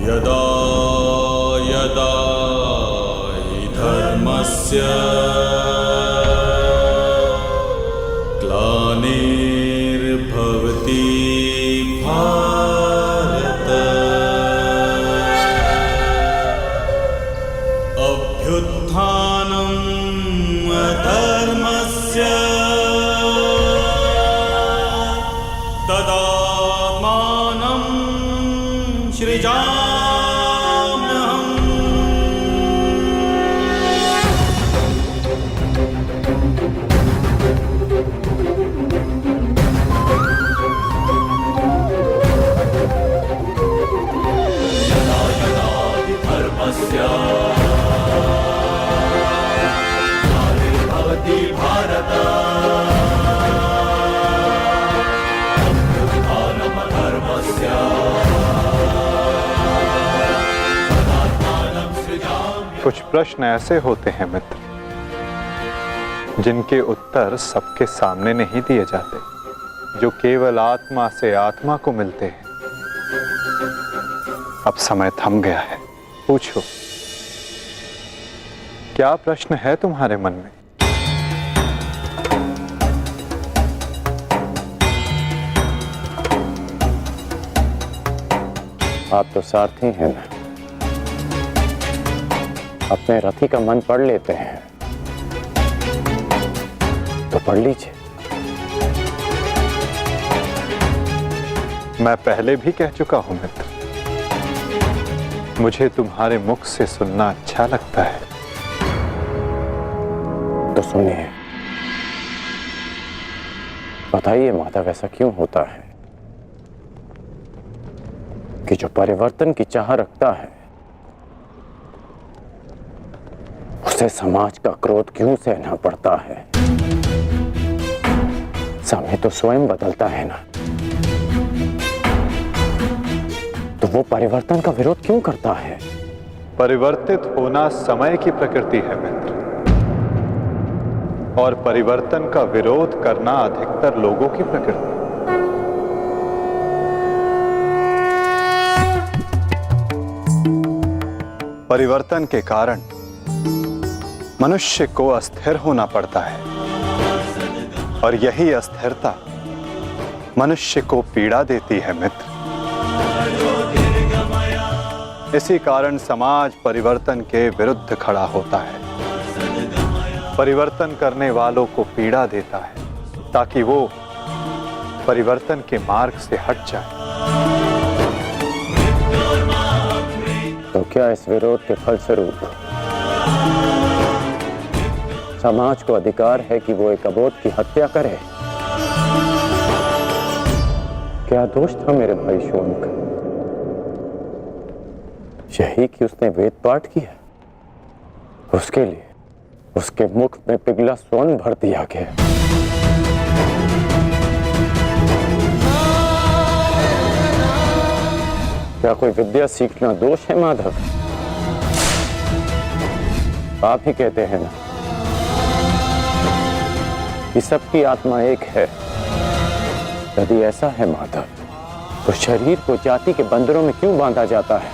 यदा यदा हि धर्मस्य ग्लानिर्भवति भारत अभ्युत्थानम् अधर्मस्य तदात्मानं सृजाम्यहम्। यदा यदा हि धर्मस्य ग्लानिर्भवति भारत अभ्युत्थानम् अधर्मस्य कुछ प्रश्न ऐसे होते हैं मित्र, जिनके उत्तर सबके सामने नहीं दिए जाते, जो केवल आत्मा से आत्मा को मिलते हैं। अब समय थम गया है, पूछो, क्या प्रश्न है तुम्हारे मन में? आप तो सारथी हैं ना, अपने रथी का मन पढ़ लेते हैं, तो पढ़ लीजिए। मैं पहले भी कह चुका हूं मित्र, मुझे तुम्हारे मुख से सुनना अच्छा लगता है। तो सुनिए, बताइए माधव, ऐसा क्यों होता है कि जो परिवर्तन की चाह रखता है उसे समाज का क्रोध क्यों सहना पड़ता है? समय तो स्वयं बदलता है ना, तो वो परिवर्तन का विरोध क्यों करता है? परिवर्तित होना समय की प्रकृति है मित्र, और परिवर्तन का विरोध करना अधिकतर लोगों की प्रकृति। परिवर्तन के कारण मनुष्य को अस्थिर होना पड़ता है, और यही अस्थिरता मनुष्य को पीड़ा देती है मित्र। इसी कारण समाज परिवर्तन के विरुद्ध खड़ा होता है। परिवर्तन करने वालों को पीड़ा देता है ताकि वो परिवर्तन के मार्ग से हट जाए। तो क्या इस विरोध के फलस्वरूप समाज को अधिकार है कि वो एक अबोध की हत्या करे? क्या दोष था मेरे भाई शोन का? यही कि उसने वेद पाठ किया, उसके लिए उसके मुख में पिघला स्वर्ण भर दिया गया। क्या कोई विद्या सीखना दोष है माधव? आप ही कहते हैं ना कि सबकी आत्मा एक है। यदि ऐसा है माधव, तो शरीर को जाति के बंदरों में क्यों बांधा जाता है?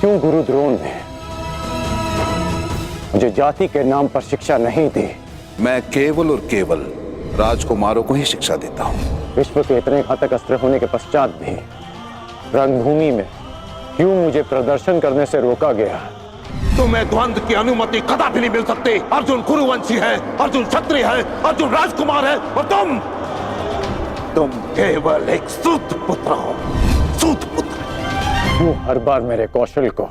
क्यों गुरु द्रोण ने मुझे जाति के नाम पर शिक्षा नहीं दी? मैं केवल और केवल राजकुमारों को ही शिक्षा देता हूँ। विश्व के इतने घातक अस्त्र होने के पश्चात भी रणभूमि में क्यों मुझे प्रदर्शन करने से रोका गया? तुम्हें द्वंद्व की अनुमति कदापि नहीं मिल सकती। अर्जुन कुरुवंशी है, अर्जुन क्षत्रिय है, अर्जुन राजकुमार है, और तुम केवल एक सूत पुत्र हो। सूत पुत्र। क्यों हर बार मेरे कौशल को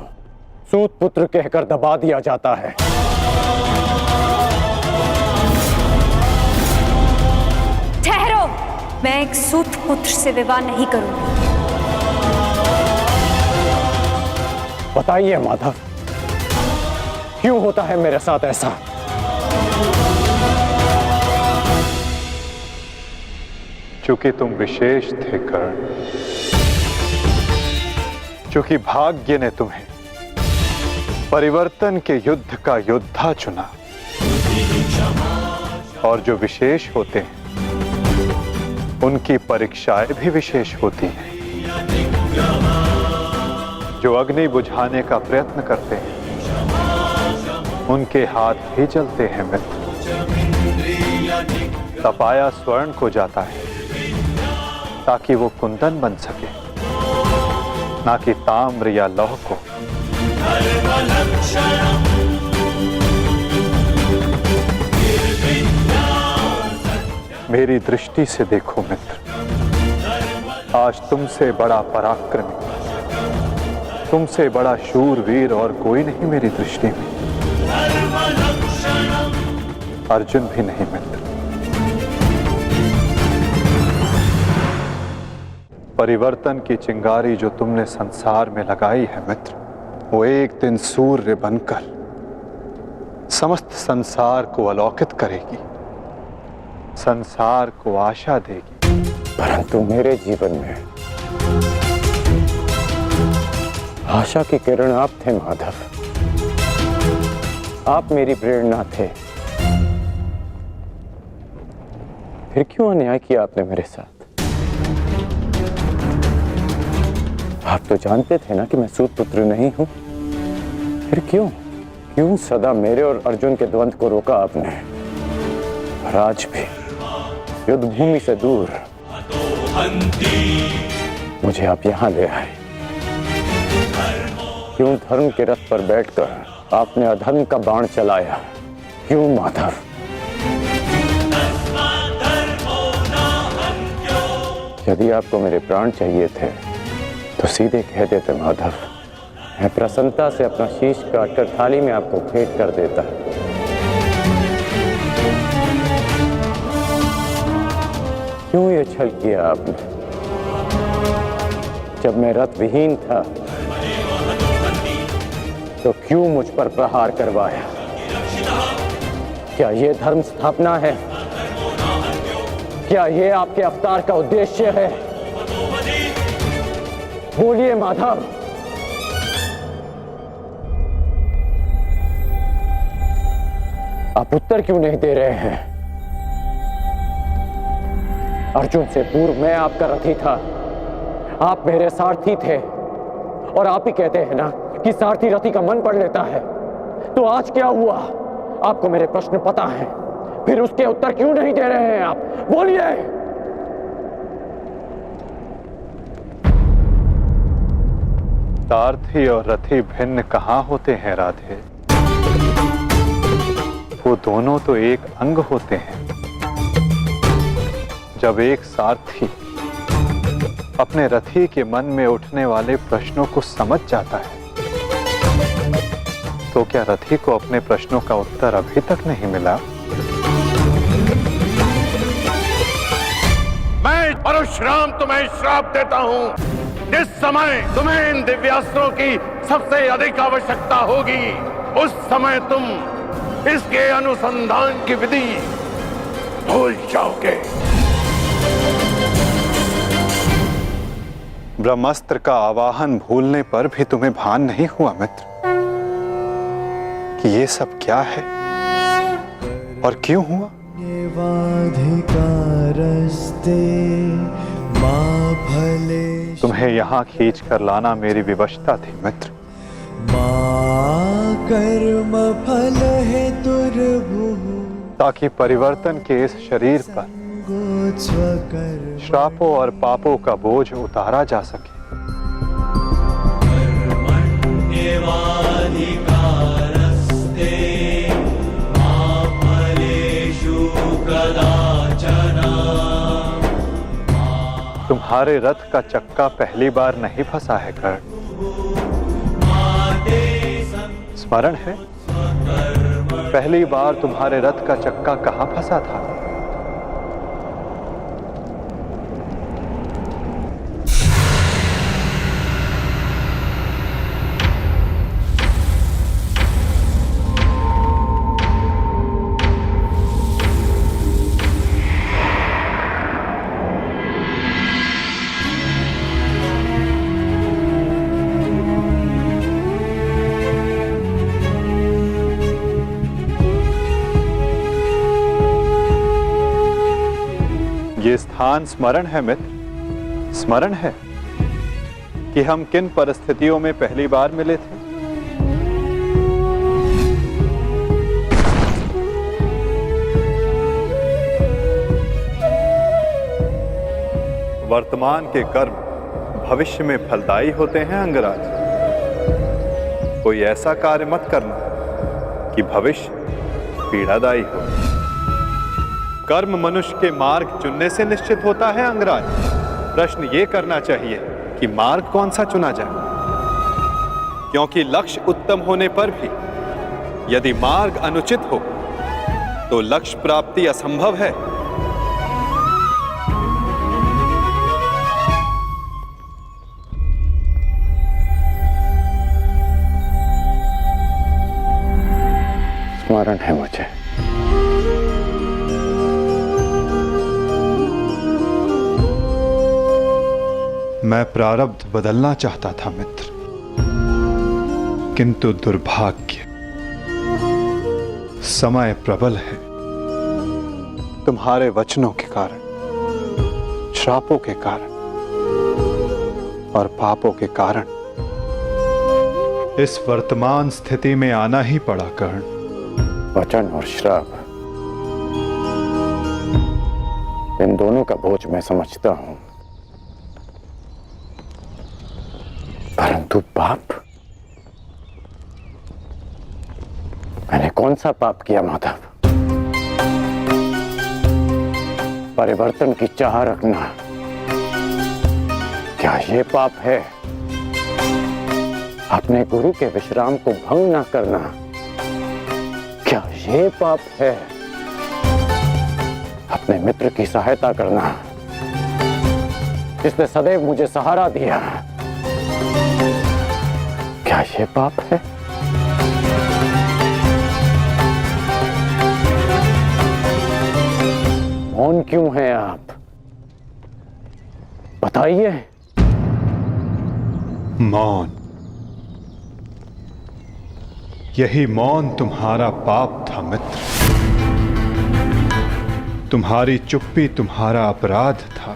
सूत पुत्र कहकर दबा दिया जाता है? ठहरो, मैं एक सूत पुत्र से विवाह नहीं करूंगी। बताइए माधव, क्यों होता है मेरे साथ ऐसा? चूंकि तुम विशेष थे कर्ण, चूंकि भाग्य ने तुम्हें परिवर्तन के युद्ध का योद्धा चुना, और जो विशेष होते हैं उनकी परीक्षाएं भी विशेष होती हैं। जो अग्नि बुझाने का प्रयत्न करते हैं उनके हाथ भी जलते हैं मित्र। तपाया स्वर्ण को जाता है ताकि वो कुंदन बन सके, ना कि ताम्र या लौह को। मेरी दृष्टि से देखो मित्र, आज तुमसे बड़ा पराक्रमी, तुमसे बड़ा शूरवीर और कोई नहीं मेरी दृष्टि में। अर्जुन भी नहीं मित्र। परिवर्तन की चिंगारी जो तुमने संसार में लगाई है मित्र, वो एक दिन सूर्य बनकर समस्त संसार को अलौकित करेगी, संसार को आशा देगी। परंतु मेरे जीवन में आशा की किरण आप थे माधव। आप मेरी प्रेरणा थे। फिर क्यों अन्याय किया आपने मेरे साथ? आप तो जानते थे ना कि मैं सूत पुत्र नहीं हूं। फिर क्यों सदा मेरे और अर्जुन के द्वंद्व को रोका आपने? और आज भी युद्ध भूमि से दूर मुझे आप यहां ले आए। क्यों धर्म के रथ पर बैठकर आपने अधर्म का बाण चलाया? क्यों माधव? यदि आपको मेरे प्राण चाहिए थे तो सीधे कह देते माधव। मैं प्रसन्नता से अपना शीश काटकर थाली में आपको भेंट कर देता। क्यों ये छल किया आपने? जब मैं रथ विहीन था तो क्यों मुझ पर प्रहार करवाया? क्या ये धर्म स्थापना है? क्या ये आपके अवतार का उद्देश्य है? बोलिए माधव। आप उत्तर क्यों नहीं दे रहे हैं? अर्जुन से पूर्व मैं आपका रथी था, आप मेरे सारथी थे, और आप ही कहते हैं ना कि सारथी रथी का मन पढ़ लेता है। तो आज क्या हुआ? आपको मेरे प्रश्न पता है, फिर उसके उत्तर क्यों नहीं दे रहे हैं आप? बोलिए। सारथी और रथी भिन्न कहां होते हैं राधे? वो दोनों तो एक अंग होते हैं। जब एक सारथी अपने रथी के मन में उठने वाले प्रश्नों को समझ जाता है, तो क्या रथी को अपने प्रश्नों का उत्तर अभी तक नहीं मिला? मैं परशुराम तुम्हें श्राप देता हूं। जिस समय तुम्हें इन दिव्यास्त्रों की सबसे अधिक आवश्यकता होगी, उस समय तुम इसके अनुसंधान की विधि भूल जाओगे। ब्रह्मास्त्र का आवाहन भूलने पर भी तुम्हें भान नहीं हुआ मित्र कि ये सब क्या है और क्यों हुआ? तुम्हें यहाँ खींच कर लाना मेरी विवशता थी मित्र। कर्म फल है ताकि परिवर्तन के इस शरीर पर श्रापों और पापों का बोझ उतारा जा सके। तुम्हारे रथ का चक्का पहली बार नहीं फंसा है कर्ण। स्मरण है पहली बार तुम्हारे रथ का चक्का कहां फंसा था? ये स्थान स्मरण है मित्र, स्मरण है कि हम किन परिस्थितियों में पहली बार मिले थे? वर्तमान के कर्म भविष्य में फलदायी होते हैं अंगराज। कोई ऐसा कार्य मत करना कि भविष्य पीड़ादायी हो। कर्म मनुष्य के मार्ग चुनने से निश्चित होता है अंगराज। प्रश्न ये करना चाहिए कि मार्ग कौन सा चुना जाए, क्योंकि लक्ष्य उत्तम होने पर भी यदि मार्ग अनुचित हो तो लक्ष्य प्राप्ति असंभव है। स्मरण है मुझे। मैं प्रारब्ध बदलना चाहता था मित्र, किंतु दुर्भाग्य समय प्रबल है। तुम्हारे वचनों के कारण, श्रापों के कारण और पापों के कारण इस वर्तमान स्थिति में आना ही पड़ा कर्ण। वचन और श्राप, इन दोनों का बोझ मैं समझता हूं, परंतु पाप, मैंने कौन सा पाप किया माधव? परिवर्तन की चाह रखना, क्या ये पाप है? अपने गुरु के विश्राम को भंग न करना, क्या ये पाप है? अपने मित्र की सहायता करना, जिसने सदैव मुझे सहारा दिया, क्या ये पाप है? मौन क्यों हैं आप? बताइए। मौन, यही मौन तुम्हारा पाप था मित्र। तुम्हारी चुप्पी तुम्हारा अपराध था।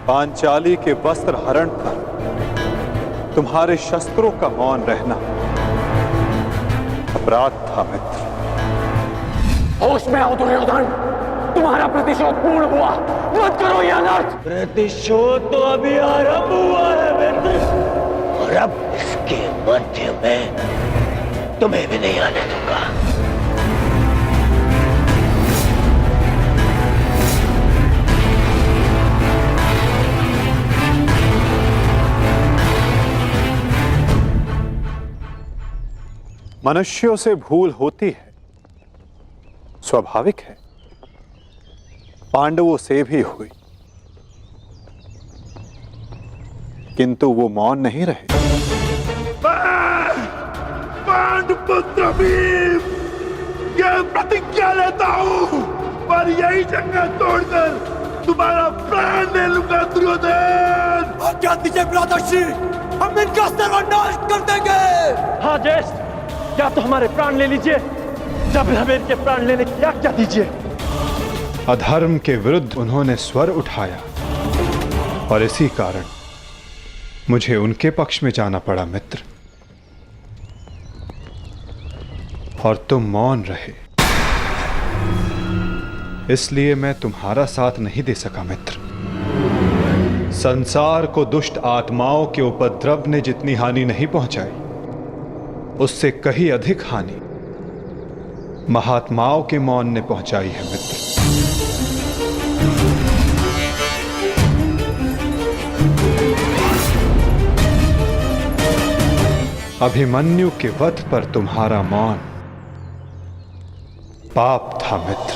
पांचाली के वस्त्र हरण पर तुम्हारे शस्त्रों का मौन रहना अपराध था मित्र। होश में आओ दुर्योधन, तुम्हारा प्रतिशोध पूर्ण हुआ, मत करो यह अनर्थ। प्रतिशोध तो अभी आरंभ हुआ है मित्र, और अब इसके मध्य में तुम्हें भी नहीं आने दूंगा। मनुष्यों से भूल होती है, स्वाभाविक है। पांडवों से भी हुई, किंतु वो मौन नहीं रहे। पांडुपुत्र भीम, यह प्रतिज्ञा लेता हूं पर यही जंगल तोड़कर तुम्हारा प्राण ले लूंगा दुर्योधन। आज्ञा दीजिए भ्राताश्री, हम इनका सर्वनाश कर देंगे। हाँ ज्येष्ठ, या तो हमारे प्राण ले लीजिए या फिर हमें इनके प्राण लेने की आज्ञा दीजिए। अधर्म के विरुद्ध उन्होंने स्वर उठाया और इसी कारण मुझे उनके पक्ष में जाना पड़ा मित्र, और तुम मौन रहे, इसलिए मैं तुम्हारा साथ नहीं दे सका मित्र। संसार को दुष्ट आत्माओं के उपद्रव ने जितनी हानि नहीं पहुंचाई, उससे कहीं अधिक हानि महात्माओं के मौन ने पहुंचाई है मित्र। अभिमन्यु के वध पर तुम्हारा मौन पाप था मित्र।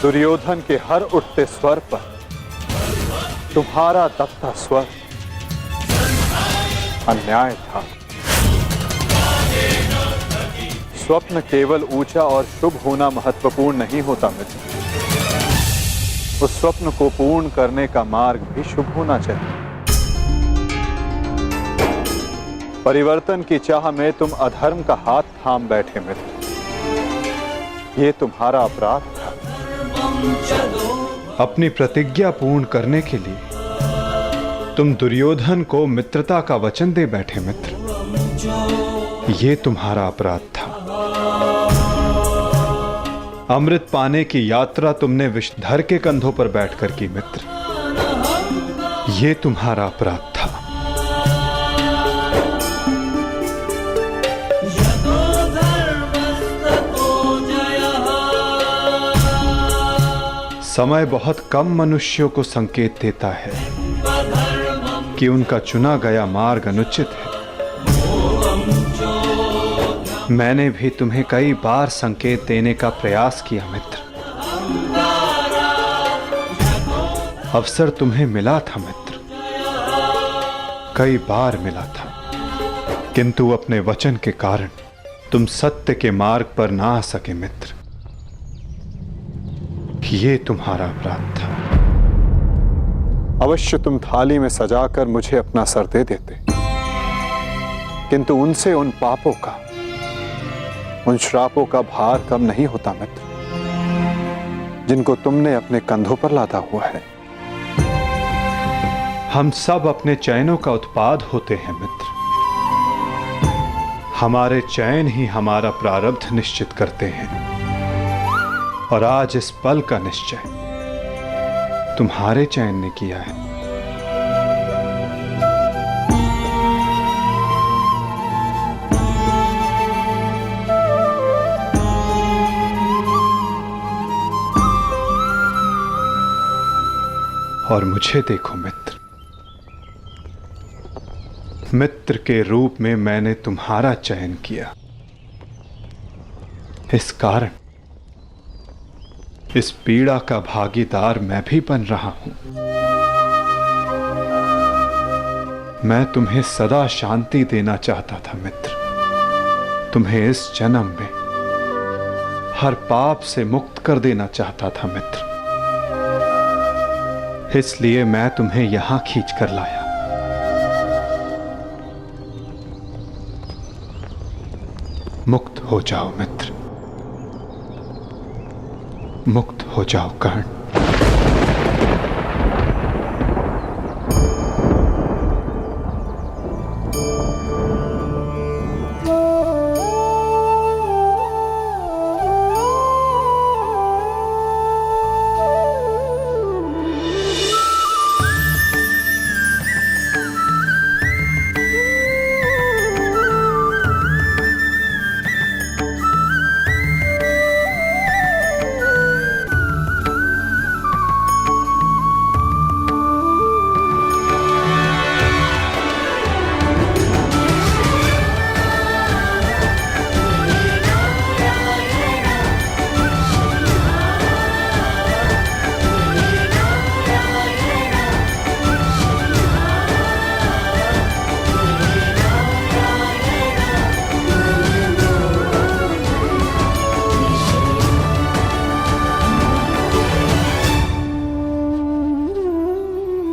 दुर्योधन के हर उठते स्वर पर तुम्हारा दबता स्वर अन्याय था। स्वप्न केवल ऊंचा और शुभ होना महत्वपूर्ण नहीं होता मित्र, उस स्वप्न को पूर्ण करने का मार्ग भी शुभ होना चाहिए। परिवर्तन की चाह में तुम अधर्म का हाथ थाम बैठे मित्र, ये तुम्हारा अपराध था। अपनी प्रतिज्ञा पूर्ण करने के लिए तुम दुर्योधन को मित्रता का वचन दे बैठे मित्र, ये तुम्हारा अपराध था। अमृत पाने की यात्रा तुमने विषधर के कंधों पर बैठकर की मित्र, ये तुम्हारा अपराध था। समय बहुत कम मनुष्यों को संकेत देता है कि उनका चुना गया मार्ग अनुचित है। मैंने भी तुम्हें कई बार संकेत देने का प्रयास किया मित्र, अवसर तुम्हें मिला था मित्र, कई बार मिला था, किंतु अपने वचन के कारण तुम सत्य के मार्ग पर ना आ सके मित्र, ये तुम्हारा अपराध था। अवश्य तुम थाली में सजाकर मुझे अपना सर दे देते, किंतु उनसे उन पापों का, उन श्रापों का भार कम नहीं होता मित्र, जिनको तुमने अपने कंधों पर लादा हुआ है। हम सब अपने चयनों का उत्पाद होते हैं मित्र, हमारे चयन ही हमारा प्रारब्ध निश्चित करते हैं, और आज इस पल का निश्चय तुम्हारे चयन ने किया है। और मुझे देखो मित्र, मित्र के रूप में मैंने तुम्हारा चयन किया, इस कारण इस पीड़ा का भागीदार मैं भी बन रहा हूं। मैं तुम्हें सदा शांति देना चाहता था मित्र, तुम्हें इस जन्म में हर पाप से मुक्त कर देना चाहता था मित्र, इसलिए मैं तुम्हें यहां खींच कर लाया। मुक्त हो जाओ मित्र, मुक्त हो जाओ कर्ण।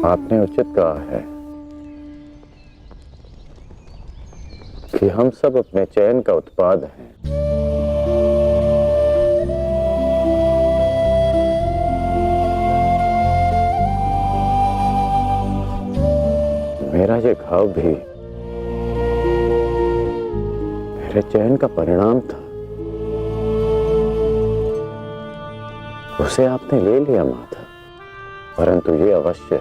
आपने उचित कहा है कि हम सब अपने चयन का उत्पाद हैं। मेरा ये घाव भी मेरे चयन का परिणाम था। उसे आपने ले लिया माता, परंतु ये अवश्य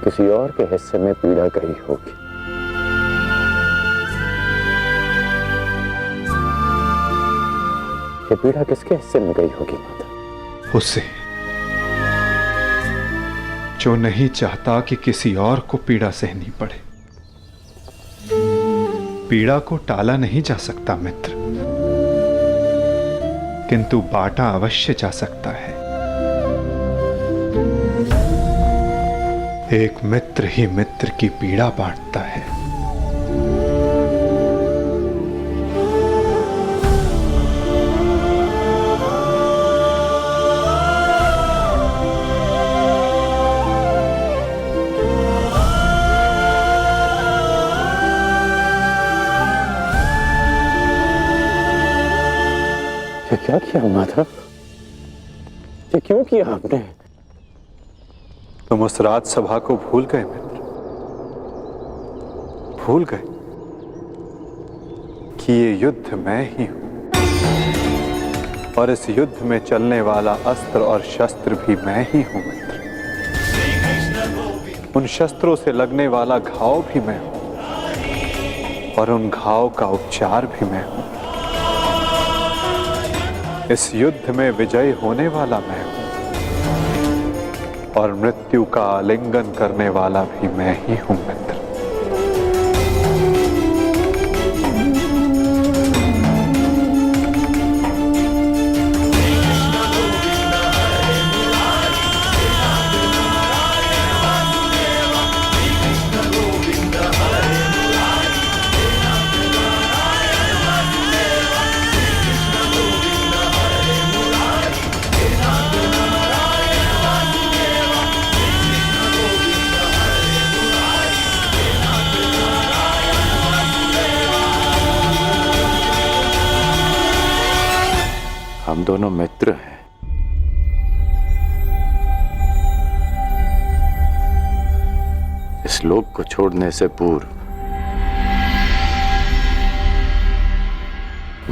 किसी और के हिस्से में पीड़ा गई होगी। ये पीड़ा किसके हिस्से में गई होगी माता? उसे, जो नहीं चाहता कि किसी और को पीड़ा सहनी पड़े। पीड़ा को टाला नहीं जा सकता मित्र, किंतु बांटा अवश्य जा सकता है। एक मित्र ही मित्र की पीड़ा बांटता है। ये क्या किया माता? ये क्यों किया आपने? तुम उस राजसभा को भूल गए मित्र, भूल गए कि ये युद्ध मैं ही हूं, और इस युद्ध में चलने वाला अस्त्र और शस्त्र भी मैं ही हूं मित्र। उन शस्त्रों से लगने वाला घाव भी मैं हूं, और उन घाव का उपचार भी मैं हूं। इस युद्ध में विजयी होने वाला मैं हूं, और मृत्यु का आलिंगन करने वाला भी मैं ही हूं मित्र। हम दोनों मित्र हैं। इस लोक को छोड़ने से पूर्व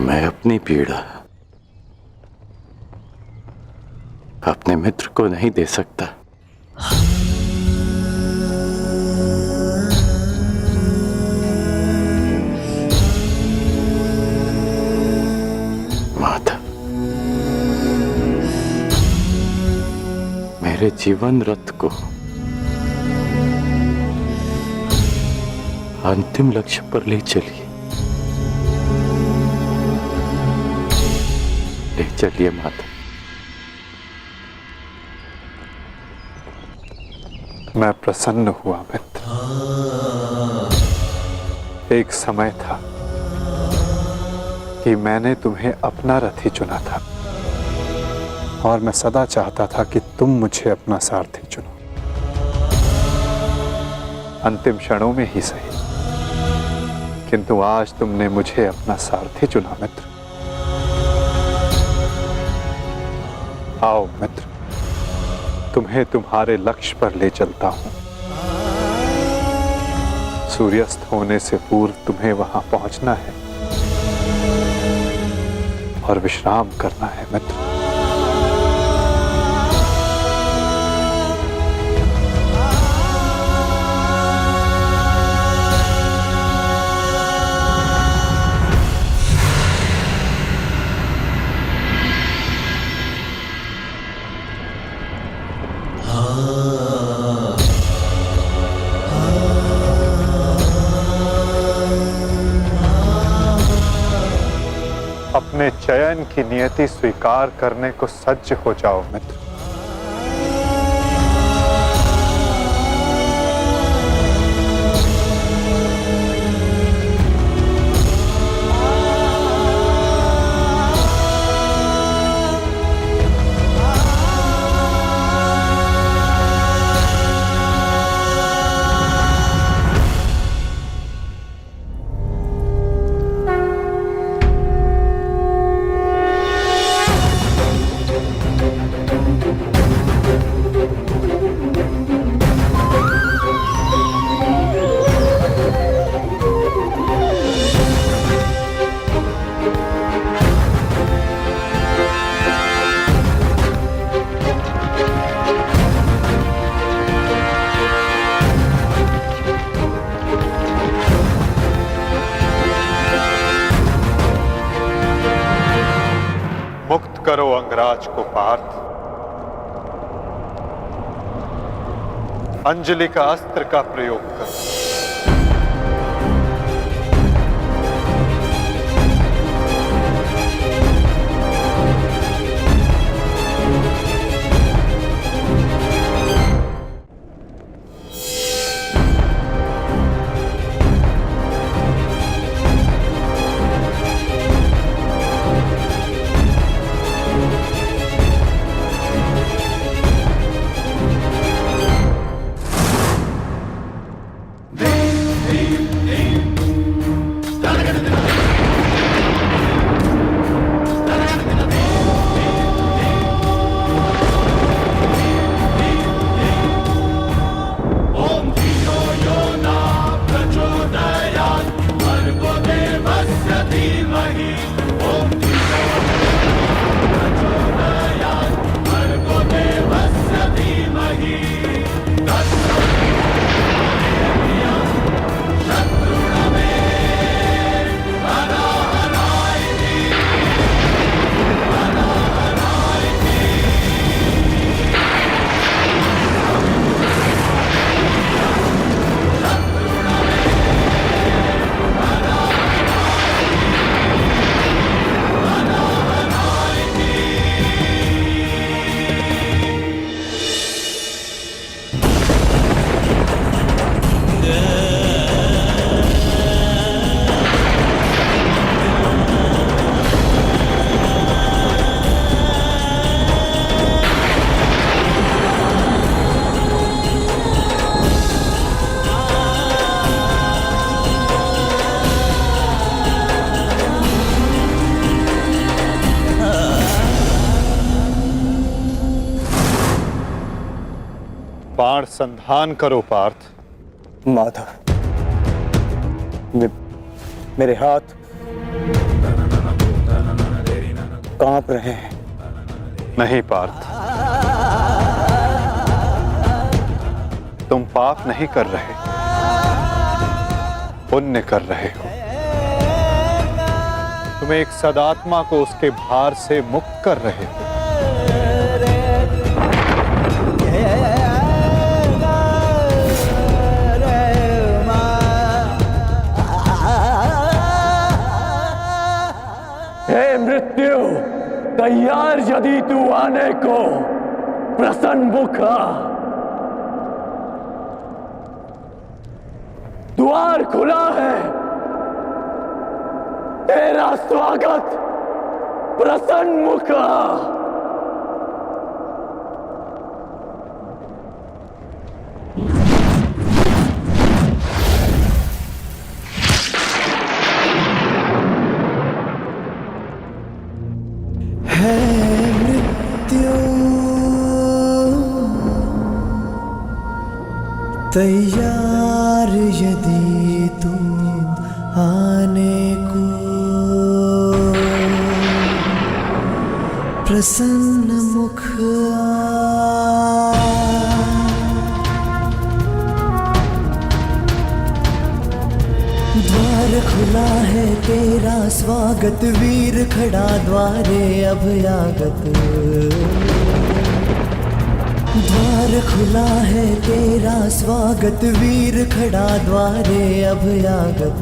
मैं अपनी पीड़ा अपने मित्र को नहीं दे सकता। माता, मेरे जीवन रथ को अंतिम लक्ष्य पर ले चलिए, ले चलिए माता। मैं प्रसन्न हुआ मित्र। एक समय था कि मैंने तुम्हें अपना रथी चुना था, और मैं सदा चाहता था कि तुम मुझे अपना सारथी चुनो। अंतिम क्षणों में ही सही, किंतु आज तुमने मुझे अपना सारथी चुना मित्र। आओ मित्र, तुम्हें तुम्हारे लक्ष्य पर ले चलता हूं। सूर्यास्त होने से पूर्व तुम्हें वहां पहुंचना है और विश्राम करना है मित्र। अपने चयन की नियति स्वीकार करने को सज्ज हो जाओ मित्र। अंगराज को पार्थ अंजलि का अस्त्र का प्रयोग कर। बाण संधान करो पार्थ। माधव, मेरे हाथ कांप रहे हैं। नहीं पार्थ, तुम पाप नहीं कर रहे, पुण्य कर रहे हो। तुम एक सदात्मा को उसके भार से मुक्त कर रहे हो। हे मृत्यु, तैयार यदि तू आने को, प्रसन्न मुखा। द्वार खुला है, तेरा स्वागत प्रसन्न मुखा। तैयार यदि तू आने को, प्रसन्न मुख द्वार खुला है, तेरा स्वागत वीर खड़ा द्वारे अभयागत। द्वार खुला है, तेरा स्वागत वीर खड़ा द्वारे अभयागत।